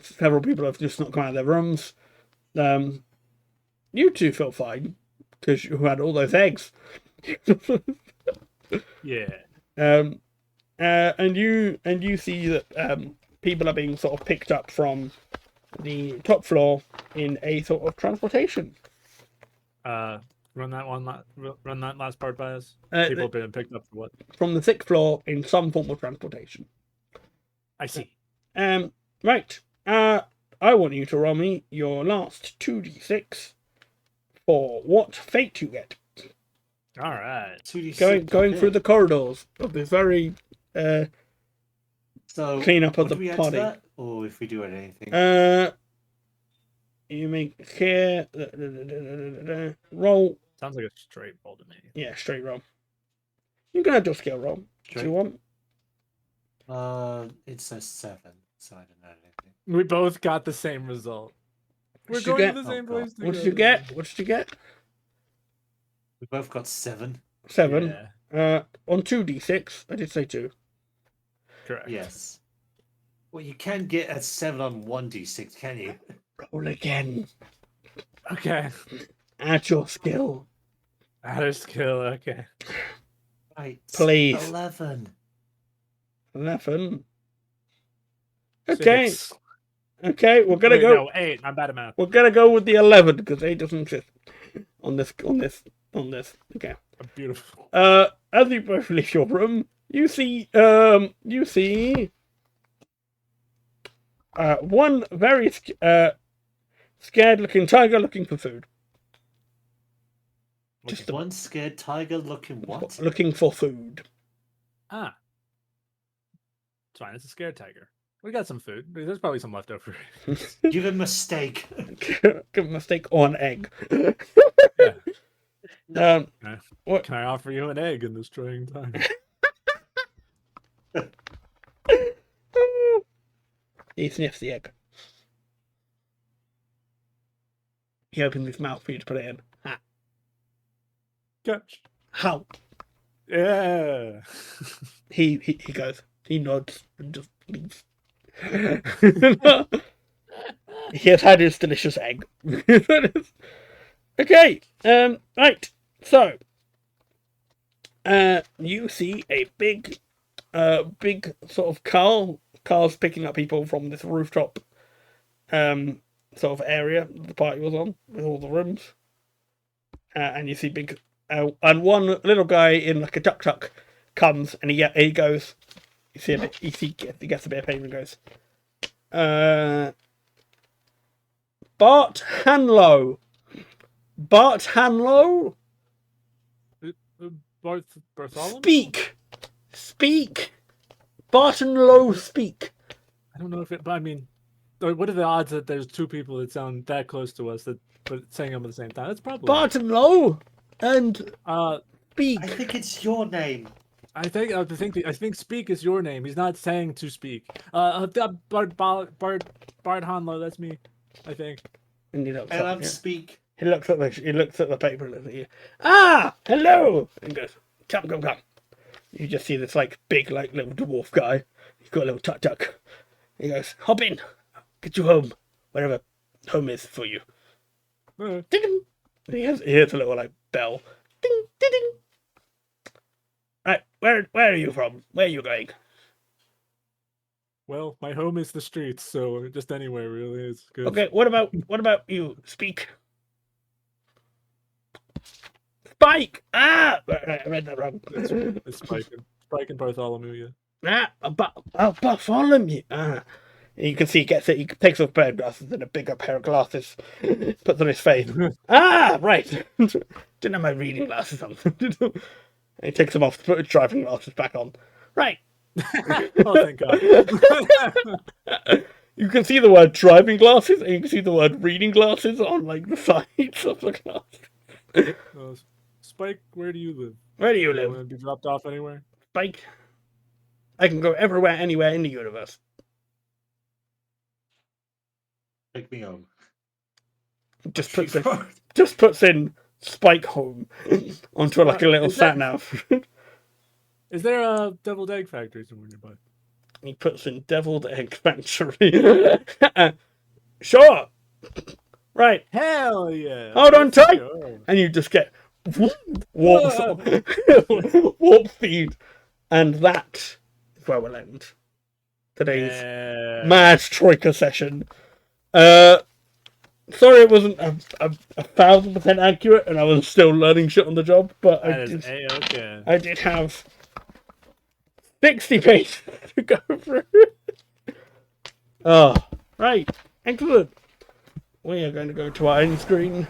Several people have just not come out of their rooms. You two feel fine because you had all those eggs. Yeah. And you see that people are being sort of picked up from the top floor in a sort of transportation. Run that last part by us. Uh, People have been picked up for what? From the 6th floor in some form of transportation. I see. Right. I want you to roll me your last 2d6 for what fate you get. All right. 2d6, Going okay. through the corridors of this very So, clean up of what the do we add to party. that? Or if we do anything. You make here roll. Sounds like a straight roll to me. Yeah, straight roll. You can add your skill roll if you want. It's a 7, so I don't know anything. We both got the same result. We're Did you going get- to the same Oh, place. What did you get? What did you get? We both got 7. 7. Yeah, On 2d6, I did say 2. correct. Yes. Well, you can get a 7 on 1d6, can you? Roll again. Okay. Add your skill. Add a skill. Okay. Right. Please. 11. 11. Okay. 6. Okay, we're gonna Wait, go. No, 8. I'm bad at math. We're gonna go with the 11 because 8 doesn't exist on this. Okay. Beautiful. as you both leave your room, you see one very scared-looking tiger looking for food. Just One scared tiger looking what? looking for food. Ah. It's fine, it's a scared tiger. We got some food. There's probably some left over. Give him a steak. Give him a steak or an egg. Yeah. What? Can I offer you an egg in this trying time? He sniffs the egg. He opens his mouth for you to put it in. Ah. Catch. How? Yeah. He goes. He nods and just leaves. He has had his delicious egg. Okay. Right. So, you see a big sort of cars picking up people from this rooftop, sort of area the party was on with all the rooms, and you see big, and one little guy in like a tuk-tuk comes and he goes. You see a bit. He gets a bit of paper and goes. Bart Hanlow. Bartholomew? Speak. Barton Lowe, speak. I don't know if it, but I mean, what are the odds that there's two people that sound that close to us that but saying them at the same time? That's probably Barton Lowe and speak. I think it's your name. I think speak is your name. He's not saying to speak. Bart Hanlow, that's me. I think. And he looks And up, I'm yeah. speak. He looks at the paper and looks at you. Ah, hello. And goes, come. You just see this like big like little dwarf guy. He's got a little tuk-tuk. He goes, hop in, get you home, wherever home is for you. Ding. And he hears a little like bell. Ding, ding, ding. Right, where are you from? Where are you going? Well, my home is the streets, so just anywhere really is good. Okay, what about you? Speak. Spike! Ah! I read that wrong. It's Spike and Bartholomew, yeah. Bartholomew. Ah. You can see he gets it. He takes off a pair of glasses and a bigger pair of glasses. Puts on his face. Ah, right. Didn't have my reading glasses on. He takes them off to put his driving glasses back on. Right. Oh, thank God. You can see the word driving glasses and you can see the word reading glasses on like the sides of the glasses. Spike, where do you live? Where do you Want to live? be dropped off anywhere? Spike. I can go everywhere, anywhere in the universe. Take me home. Just puts in Spike home onto like a little Is sat that- nav. Is there a deviled egg factory somewhere nearby? He puts in deviled egg factory. Sure. Right. Hell yeah! Hold on tight. Sure. And you just get warp speed. And that is where we'll end today's Yeah. mad Troika session. Sorry it wasn't a 1,000% accurate and I was still learning shit on the job, but That is A-okay. I did have 60 pages to go through. Oh, right. Excellent. We are going to go to our end screen.